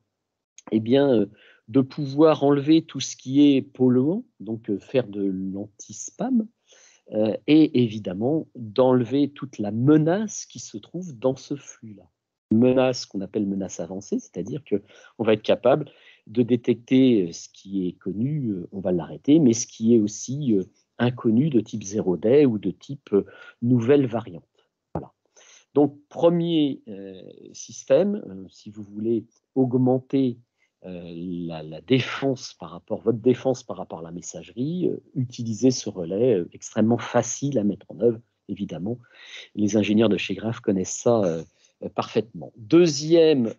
eh bien, de pouvoir enlever tout ce qui est polluant, donc faire de l'anti-spam, et évidemment d'enlever toute la menace qui se trouve dans ce flux-là. Menace qu'on appelle menace avancée, c'est-à-dire qu'on va être capable de détecter ce qui est connu, on va l'arrêter, mais ce qui est aussi inconnu de type 0-day ou de type nouvelle variante. Voilà. Donc, premier système, si vous voulez augmenter la défense votre défense par rapport à la messagerie, utilisez ce relais extrêmement facile à mettre en œuvre, évidemment. Les ingénieurs de chez Graph connaissent ça parfaitement. Deuxième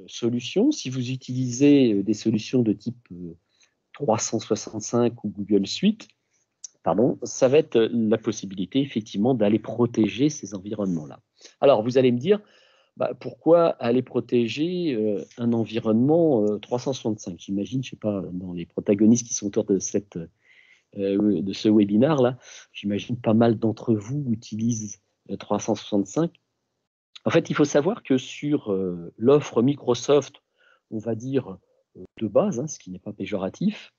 solution, si vous utilisez des solutions de type 365 ou Google Suite, pardon, ça va être la possibilité effectivement d'aller protéger ces environnements-là. Alors vous allez me dire, pourquoi aller protéger un environnement 365? J'imagine, je ne sais pas, dans les protagonistes qui sont autour de ce webinaire-là, j'imagine pas mal d'entre vous utilisent 365. En fait, il faut savoir que sur l'offre Microsoft, on va dire de base, ce qui n'est pas péjoratif,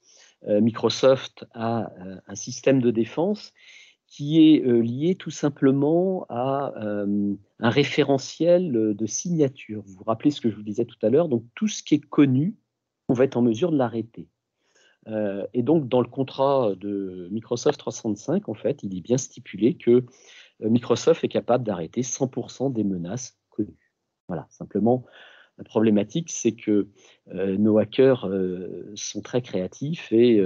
Microsoft a un système de défense qui est lié tout simplement à un référentiel de signature. Vous vous rappelez ce que je vous disais tout à l'heure, donc tout ce qui est connu, on va être en mesure de l'arrêter. Et donc, dans le contrat de Microsoft 365, en fait, il est bien stipulé que Microsoft est capable d'arrêter 100% des menaces connues. Voilà, simplement, la problématique, c'est que nos hackers sont très créatifs et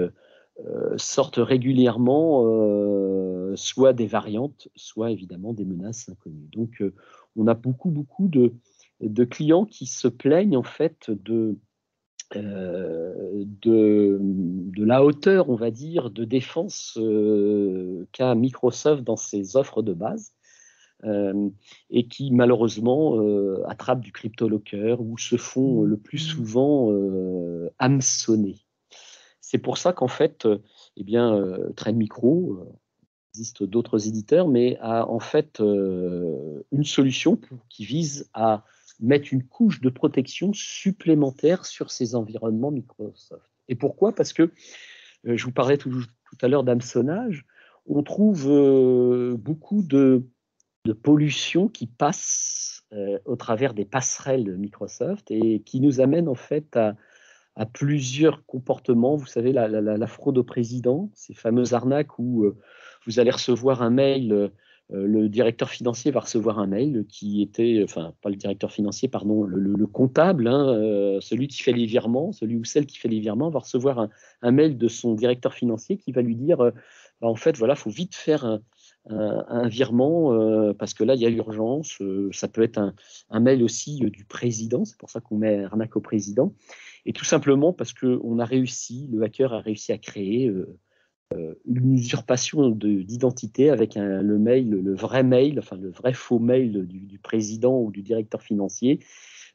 sortent régulièrement soit des variantes, soit évidemment des menaces inconnues. Donc, on a beaucoup de clients qui se plaignent en fait de la hauteur, on va dire, de défense qu'a Microsoft dans ses offres de base, et qui malheureusement attrapent du crypto-locker ou se font le plus souvent hameçonner. C'est pour ça qu'en fait, Trend Micro, il existe d'autres éditeurs, mais a en fait une solution qui vise à mettre une couche de protection supplémentaire sur ces environnements Microsoft. Et pourquoi? Parce que je vous parlais tout à l'heure d'hameçonnage. On trouve beaucoup de pollution qui passe au travers des passerelles Microsoft et qui nous amène en fait à plusieurs comportements. Vous savez, la fraude au président, ces fameuses arnaques où vous allez recevoir un mail, le directeur financier va recevoir un mail qui était, enfin, pas le directeur financier, pardon, le comptable, celui qui fait les virements, celui ou celle qui fait les virements va recevoir un mail de son directeur financier qui va lui dire, en fait, voilà, il faut vite faire un virement parce que là, il y a urgence. Ça peut être un mail aussi du président, c'est pour ça qu'on met arnaque au président. Et tout simplement parce que le hacker a réussi à créer une usurpation d'identité avec le vrai mail, enfin le vrai faux mail du président ou du directeur financier.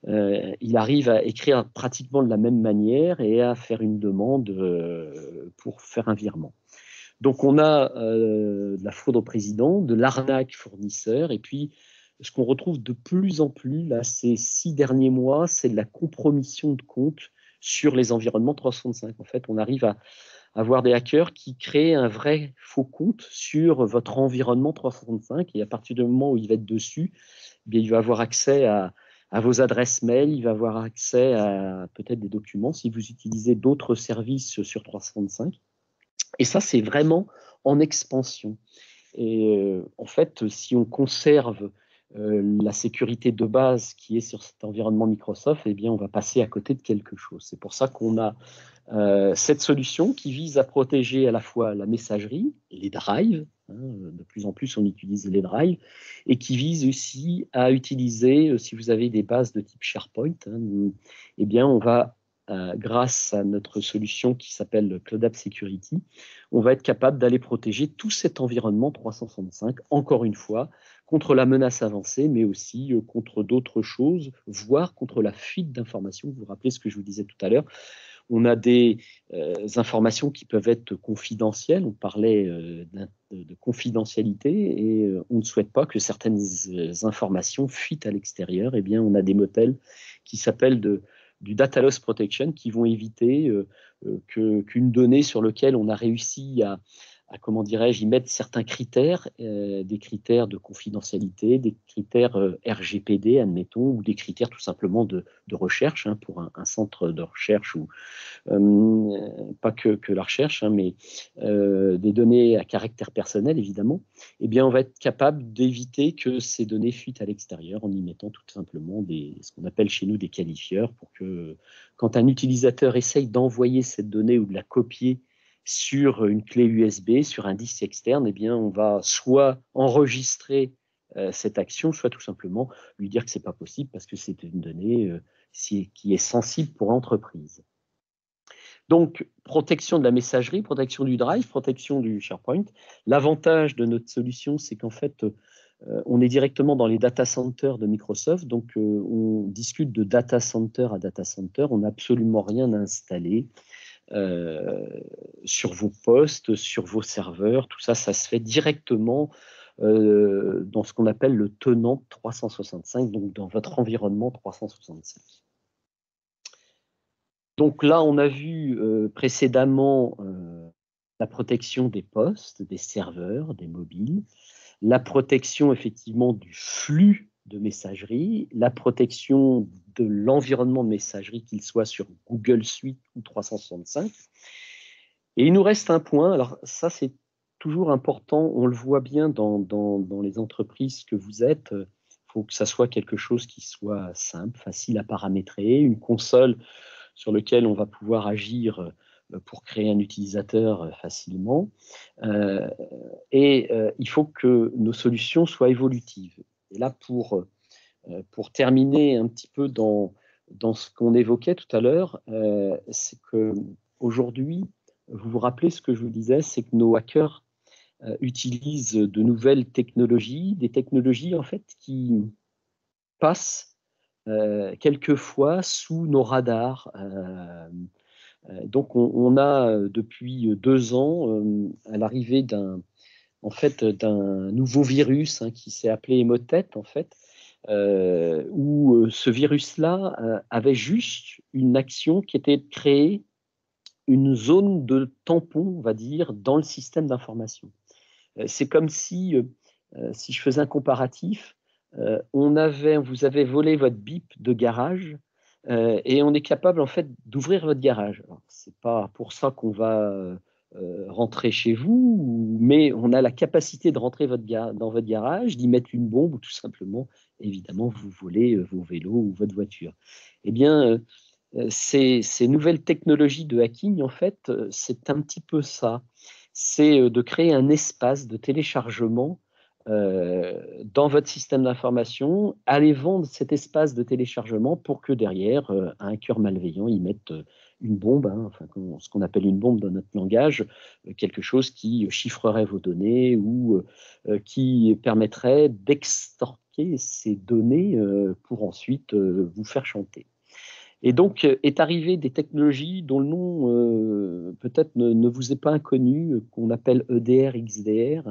Il arrive à écrire pratiquement de la même manière et à faire une demande pour faire un virement. Donc on a de la fraude au président, de l'arnaque fournisseur, et puis ce qu'on retrouve de plus en plus là, ces 6 derniers mois, c'est de la compromission de compte sur les environnements 365. En fait, on arrive à avoir des hackers qui créent un vrai faux compte sur votre environnement 365, et à partir du moment où il va être dessus, il va avoir accès à vos adresses mail, il va avoir accès à peut-être des documents si vous utilisez d'autres services sur 365. Et ça, c'est vraiment en expansion. Et en fait, si on conserve la sécurité de base qui est sur cet environnement Microsoft, eh bien, on va passer à côté de quelque chose. C'est pour ça qu'on a cette solution qui vise à protéger à la fois la messagerie et les drives. De plus en plus, on utilise les drives, et qui vise aussi à utiliser, si vous avez des bases de type SharePoint, eh bien, on va grâce à notre solution qui s'appelle Cloud App Security, on va être capable d'aller protéger tout cet environnement 365, encore une fois, contre la menace avancée, mais aussi contre d'autres choses, voire contre la fuite d'informations. Vous vous rappelez ce que je vous disais tout à l'heure, on a des informations qui peuvent être confidentielles, on parlait de confidentialité, et on ne souhaite pas que certaines informations fuitent à l'extérieur. Eh bien, on a des modèles qui s'appellent du data loss protection, qui vont éviter qu'une donnée sur laquelle on a réussi à comment dirais-je, y mettre certains critères, des critères de confidentialité, des critères RGPD, admettons, ou des critères tout simplement de recherche, pour un centre de recherche, ou pas que la recherche, mais des données à caractère personnel, évidemment. Eh bien, on va être capable d'éviter que ces données fuitent à l'extérieur en y mettant tout simplement ce qu'on appelle chez nous des qualifieurs, pour que quand un utilisateur essaye d'envoyer cette donnée ou de la copier sur une clé USB, sur un disque externe, eh bien, on va soit enregistrer cette action, soit tout simplement lui dire que ce n'est pas possible parce que c'est une donnée qui est sensible pour l'entreprise. Donc, protection de la messagerie, protection du Drive, protection du SharePoint. L'avantage de notre solution, c'est qu'en fait, on est directement dans les data centers de Microsoft, donc on discute de data center à data center, on n'a absolument rien à installer sur vos postes, sur vos serveurs, tout ça, ça se fait directement dans ce qu'on appelle le tenant 365, donc dans votre environnement 365. Donc là, on a vu précédemment la protection des postes, des serveurs, des mobiles, la protection effectivement du flux de messagerie, la protection de l'environnement de messagerie, qu'il soit sur Google Suite ou 365. Et il nous reste un point, alors ça c'est toujours important, on le voit bien dans les entreprises que vous êtes, il faut que ça soit quelque chose qui soit simple, facile à paramétrer, une console sur laquelle on va pouvoir agir pour créer un utilisateur facilement. Il faut que nos solutions soient évolutives. Et là, pour terminer un petit peu dans ce qu'on évoquait tout à l'heure, c'est qu'aujourd'hui, vous vous rappelez ce que je vous disais, c'est que nos hackers utilisent de nouvelles technologies, des technologies en fait qui passent quelquefois sous nos radars. Donc on a depuis 2 ans, à l'arrivée d'un nouveau virus qui s'est appelé Emotet, en fait, où ce virus-là avait juste une action qui était de créer une zone de tampon, on va dire, dans le système d'information. C'est comme si je faisais un comparatif, vous avez volé votre bip de garage et on est capable en fait d'ouvrir votre garage. C'est pas pour ça qu'on va rentrer chez vous, mais on a la capacité de rentrer dans votre garage, d'y mettre une bombe ou tout simplement, évidemment, vous volez vos vélos ou votre voiture. Eh bien, ces nouvelles technologies de hacking, en fait, c'est un petit peu ça. C'est de créer un espace de téléchargement dans votre système d'information, aller vendre cet espace de téléchargement pour que derrière, un hacker malveillant y mette une bombe, enfin, ce qu'on appelle une bombe dans notre langage, quelque chose qui chiffrerait vos données ou qui permettrait d'extorquer ces données pour ensuite vous faire chanter. Et donc, est arrivé des technologies dont le nom peut-être ne vous est pas inconnu, qu'on appelle EDR, XDR.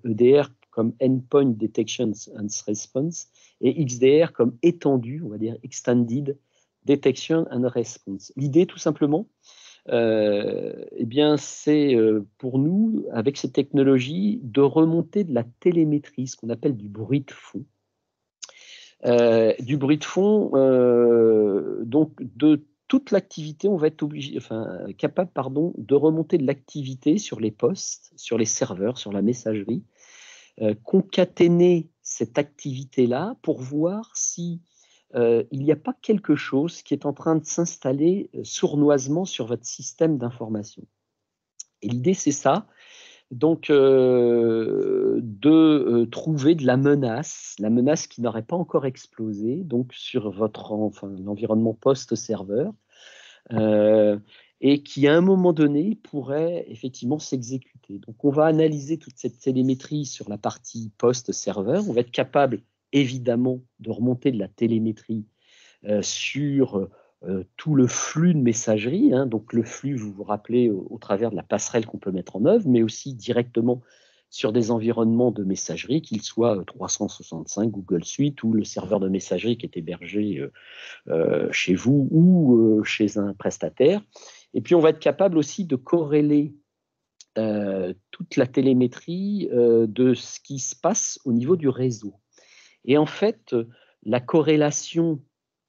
EDR comme Endpoint Detection and Response, et XDR comme étendu, on va dire Extended Detection and Response. L'idée, tout simplement, eh bien, c'est pour nous, avec ces technologies, de remonter de la télémétrie, ce qu'on appelle du bruit de fond. Du bruit de fond, donc de toute l'activité, on va être capable de remonter de l'activité sur les postes, sur les serveurs, sur la messagerie, concaténer cette activité-là pour voir si il n'y a pas quelque chose qui est en train de s'installer sournoisement sur votre système d'information. Et l'idée, c'est ça. Donc, de trouver de la menace qui n'aurait pas encore explosé, donc sur l'environnement post-serveur, et qui, à un moment donné, pourrait effectivement s'exécuter. Donc, on va analyser toute cette télémétrie sur la partie post-serveur. On va être capable, évidemment, de remonter de la télémétrie sur tout le flux de messagerie, donc le flux, vous vous rappelez, au travers de la passerelle qu'on peut mettre en œuvre, mais aussi directement sur des environnements de messagerie, qu'ils soient 365, Google Suite, ou le serveur de messagerie qui est hébergé chez vous ou chez un prestataire. Et puis, on va être capable aussi de corréler toute la télémétrie de ce qui se passe au niveau du réseau. Et en fait, la corrélation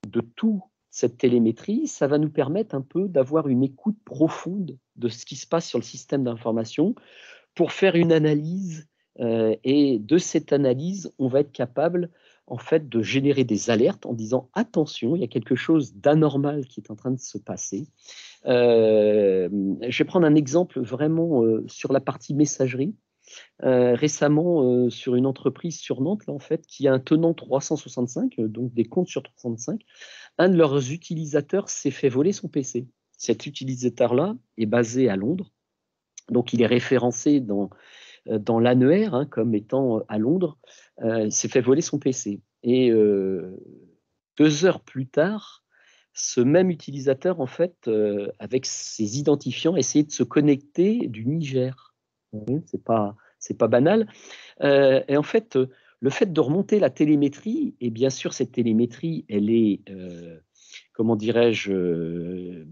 de toute cette télémétrie, ça va nous permettre un peu d'avoir une écoute profonde de ce qui se passe sur le système d'information pour faire une analyse. Et de cette analyse, on va être capable en fait de générer des alertes en disant attention, il y a quelque chose d'anormal qui est en train de se passer. Je vais prendre un exemple vraiment sur la partie messagerie. Récemment, sur une entreprise sur Nantes, là, en fait, qui a un tenant 365, donc des comptes sur 365, un de leurs utilisateurs s'est fait voler son PC. Cet utilisateur-là est basé à Londres, donc il est référencé dans l'annuaire comme étant à Londres. Il s'est fait voler son PC. Et 2 heures plus tard, ce même utilisateur, en fait, avec ses identifiants, essayait de se connecter du Niger. C'est pas banal. Et en fait, le fait de remonter la télémétrie, et bien sûr, cette télémétrie, elle est, comment dirais-je,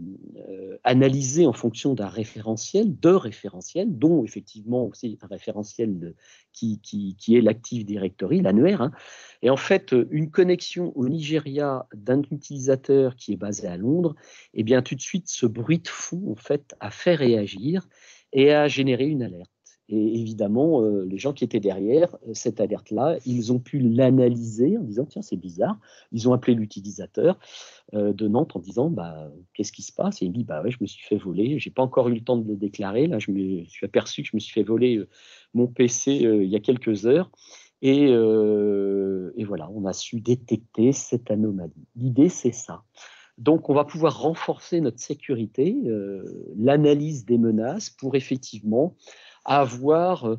analysée en fonction d'un référentiel, de référentiels, dont effectivement aussi un référentiel qui est l'Active Directory, l'annuaire. Et en fait, une connexion au Nigeria d'un utilisateur qui est basé à Londres, et bien tout de suite, ce bruit de fond, en fait, a fait réagir et a généré une alerte. Et évidemment, les gens qui étaient derrière cette alerte-là, ils ont pu l'analyser en disant tiens, c'est bizarre. Ils ont appelé l'utilisateur de Nantes en disant bah, qu'est-ce qui se passe? Et il dit bah ouais, je me suis fait voler. J'ai pas encore eu le temps de le déclarer. Là, je me suis aperçu que je me suis fait voler mon PC il y a quelques heures. Et voilà, on a su détecter cette anomalie. L'idée, c'est ça. Donc, on va pouvoir renforcer notre sécurité, l'analyse des menaces pour effectivement avoir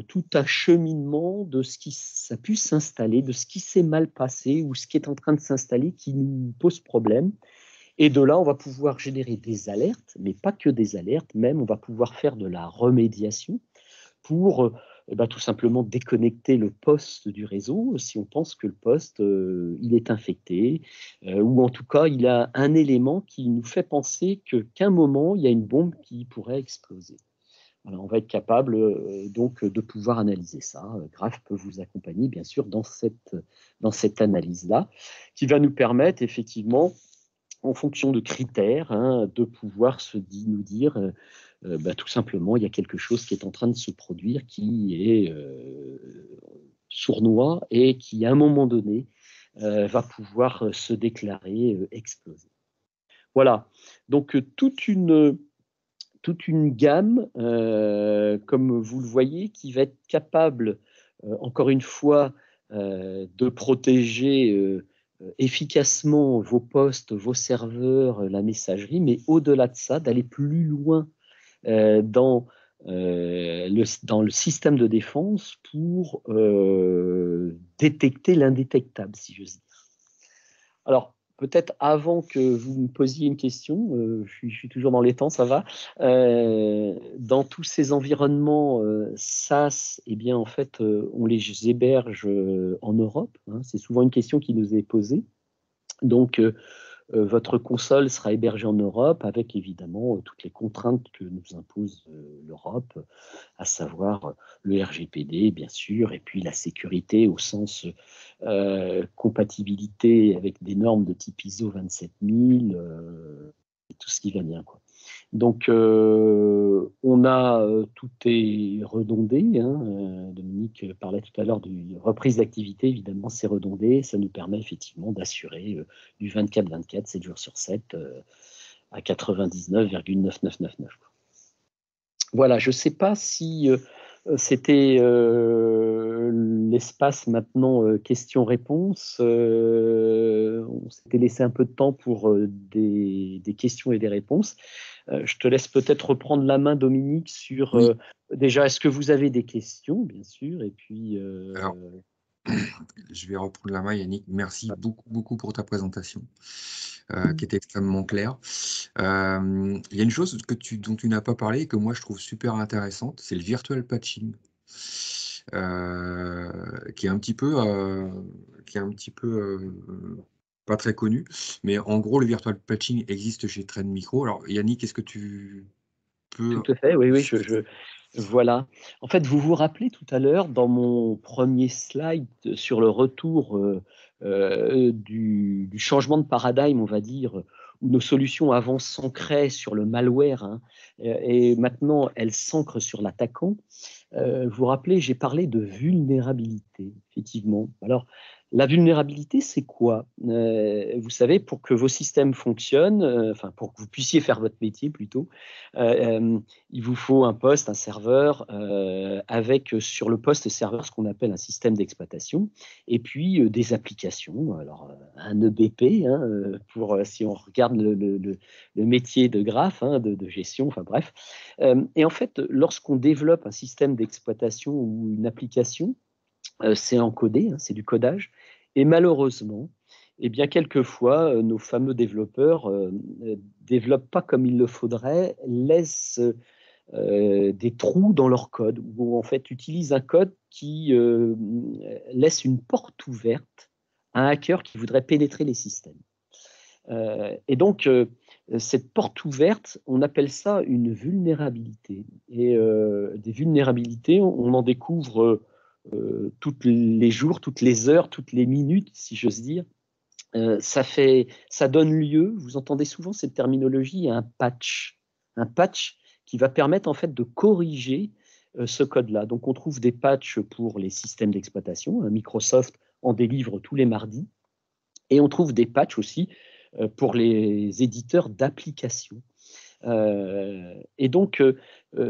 tout un cheminement de ce qui a pu s'installer, de ce qui s'est mal passé ou ce qui est en train de s'installer qui nous pose problème. Et de là, on va pouvoir générer des alertes, mais pas que des alertes, même on va pouvoir faire de la remédiation pour tout simplement déconnecter le poste du réseau si on pense que le poste il est infecté ou en tout cas il a un élément qui nous fait penser qu'à un moment il y a une bombe qui pourrait exploser. Voilà, on va être capable donc de pouvoir analyser ça. Graph peut vous accompagner bien sûr dans cette analyse-là qui va nous permettre effectivement en fonction de critères, de pouvoir nous dire tout simplement, il y a quelque chose qui est en train de se produire qui est sournois et qui, à un moment donné, va pouvoir se déclarer exploser. Voilà. Donc, toute une gamme, comme vous le voyez, qui va être capable, encore une fois, de protéger efficacement vos postes, vos serveurs, la messagerie, mais au-delà de ça, d'aller plus loin dans le système de défense pour détecter l'indétectable, si j'ose dire. Alors, peut-être avant que vous me posiez une question, je suis toujours dans les temps, ça va. Dans tous ces environnements SaaS, eh bien, en fait, on les héberge en Europe. C'est souvent une question qui nous est posée. Donc, votre console sera hébergée en Europe avec évidemment toutes les contraintes que nous impose l'Europe, à savoir le RGPD bien sûr, et puis la sécurité au sens compatibilité avec des normes de type ISO 27000 et tout ce qui va bien, quoi. Donc, on a tout est redondé. Dominique parlait tout à l'heure de reprise d'activité. Évidemment, c'est redondé. Ça nous permet effectivement d'assurer du 24/24, 7 jours sur 7, à 99,9999. Voilà, je ne sais pas si c'était l'espace maintenant questions-réponses. On s'était laissé un peu de temps pour des questions et des réponses. Je te laisse peut-être reprendre la main, Dominique, sur Oui, déjà, est-ce que vous avez des questions, bien sûr, et puis alors je vais reprendre la main, Yannick. Merci beaucoup, beaucoup pour ta présentation, qui était extrêmement claire. Il y a une chose dont tu n'as pas parlé et que moi je trouve super intéressante, c'est le virtual patching, qui est un petit peu, pas très connu, mais en gros, le virtual patching existe chez Trend Micro. Alors Yannick, est-ce que tu tout peux à fait, oui, voilà. En fait, vous vous rappelez tout à l'heure, dans mon premier slide sur le retour du changement de paradigme, on va dire, où nos solutions avant s'ancraient sur le malware, et maintenant elles s'ancrent sur l'attaquant. Vous vous rappelez, j'ai parlé de vulnérabilité, effectivement. Alors, La vulnérabilité, c'est quoi? Vous savez, pour que vos systèmes fonctionnent, enfin pour que vous puissiez faire votre métier plutôt, il vous faut un poste, un serveur, avec sur le poste serveur ce qu'on appelle un système d'exploitation, et puis des applications. Alors un EBP, hein, pour si on regarde le métier de graphe, hein, de gestion, enfin bref. Et en fait, lorsqu'on développe un système d'exploitation ou une application, c'est encodé, hein, c'est du codage. Et malheureusement, eh bien, quelquefois, nos fameux développeurs développent pas comme il le faudrait, laissent des trous dans leur code, ou en fait utilisent un code qui laisse une porte ouverte à un hacker qui voudrait pénétrer les systèmes. Et donc, cette porte ouverte, on appelle ça une vulnérabilité. Et des vulnérabilités, on en découvre tous les jours, toutes les heures, toutes les minutes, si j'ose dire. Ça donne lieu, vous entendez souvent cette terminologie, à un patch qui va permettre en fait de corriger ce code-là. Donc on trouve des patchs pour les systèmes d'exploitation, hein, Microsoft en délivre tous les mardis, et on trouve des patchs aussi pour les éditeurs d'applications. Et donc,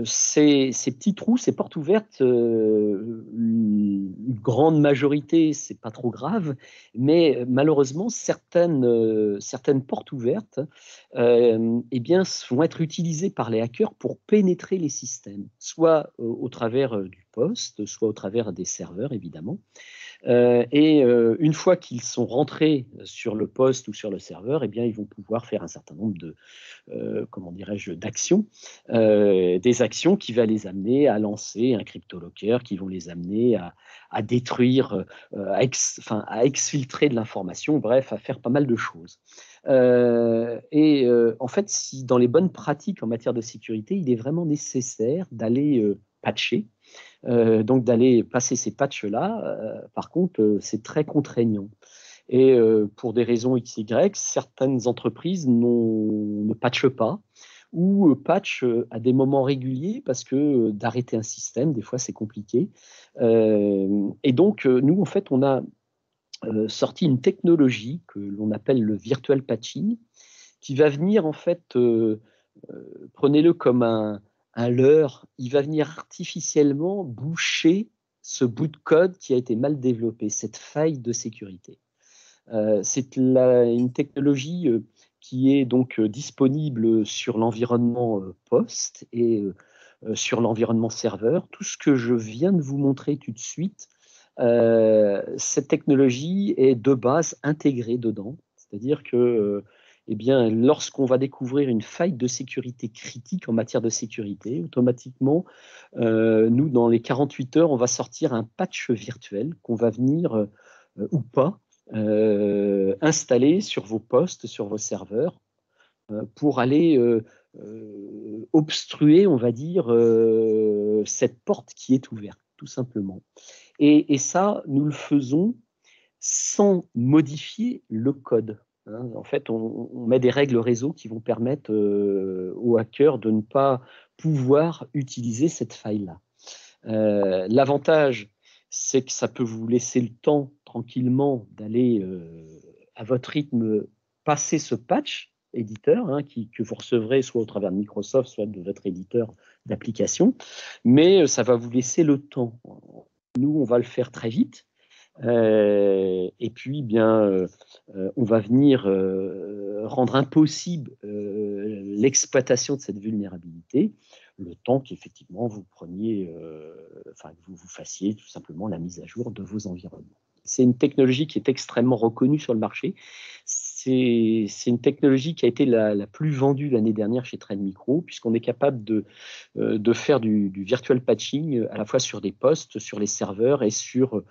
ces petits trous, ces portes ouvertes, une grande majorité, c'est pas trop grave, mais malheureusement, certaines portes ouvertes eh bien, vont être utilisées par les hackers pour pénétrer les systèmes, soit au travers du poste, soit au travers des serveurs, évidemment. Et une fois qu'ils sont rentrés sur le poste ou sur le serveur, eh bien, ils vont pouvoir faire un certain nombre de, comment dirais-je, d'actions, des actions qui vont les amener à lancer un crypto-locker, qui vont les amener à détruire, à exfiltrer de l'information, bref, à faire pas mal de choses. En fait, si dans les bonnes pratiques en matière de sécurité, il est vraiment nécessaire d'aller patcher, donc d'aller passer ces patchs-là. Par contre, c'est très contraignant. Et pour des raisons X, Y, certaines entreprises ne patchent pas ou patchent à des moments réguliers parce que d'arrêter un système, des fois, c'est compliqué. Et donc, nous, en fait, on a sorti une technologie que l'on appelle le virtual patching, qui va venir, en fait, prenez-le comme un leurre, il va venir artificiellement boucher ce bout de code qui a été mal développé, cette faille de sécurité. C'est une technologie qui est donc disponible sur l'environnement poste et sur l'environnement serveur. Tout ce que je viens de vous montrer tout de suite, cette technologie est de base intégrée dedans. C'est-à-dire que eh bien, lorsqu'on va découvrir une faille de sécurité critique en matière de sécurité, automatiquement, nous, dans les 48 heures, on va sortir un patch virtuel qu'on va venir, ou pas, installer sur vos postes, sur vos serveurs, pour aller obstruer, on va dire, cette porte qui est ouverte, tout simplement. Et ça, nous le faisons sans modifier le code. Hein. En fait, on met des règles réseau qui vont permettre aux hackers de ne pas pouvoir utiliser cette faille-là. L'avantage, c'est que ça peut vous laisser le temps tranquillement d'aller à votre rythme passer ce patch éditeur, hein, que vous recevrez soit au travers de Microsoft, soit de votre éditeur d'application, mais ça va vous laisser le temps. Nous, on va le faire très vite. Et puis, bien, on va venir rendre impossible l'exploitation de cette vulnérabilité, le temps qu'effectivement vous preniez, que vous fassiez tout simplement la mise à jour de vos environnements. C'est une technologie qui est extrêmement reconnue sur le marché. C'est une technologie qui a été la plus vendue l'année dernière chez Trend Micro, puisqu'on est capable de faire du virtual patching à la fois sur des postes, sur les serveurs et sur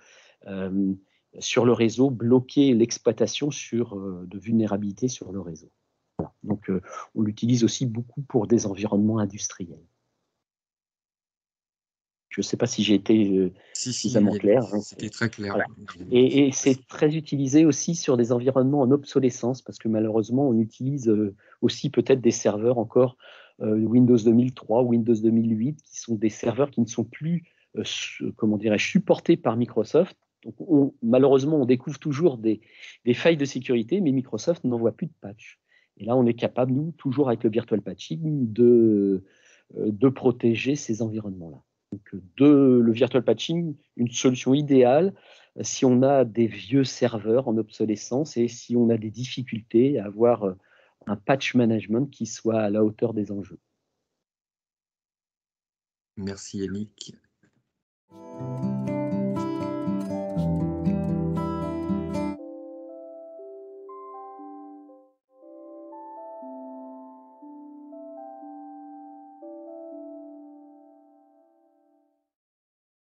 le réseau, bloquer l'exploitation de vulnérabilités sur le réseau. Voilà. Donc, on l'utilise aussi beaucoup pour des environnements industriels. Je ne sais pas si j'ai été suffisamment clair. Hein. C'était très clair. Voilà. Et c'est très utilisé aussi sur des environnements en obsolescence, parce que malheureusement, on utilise aussi peut-être des serveurs encore Windows 2003, Windows 2008, qui sont des serveurs qui ne sont plus, comment dirais-je, supportés par Microsoft, Donc malheureusement, on découvre toujours des failles de sécurité, mais Microsoft n'envoie plus de patch. Et là, on est capable, nous, toujours avec le virtual patching, de protéger ces environnements-là. Donc, le virtual patching, une solution idéale si on a des vieux serveurs en obsolescence et si on a des difficultés à avoir un patch management qui soit à la hauteur des enjeux. Merci Yannick.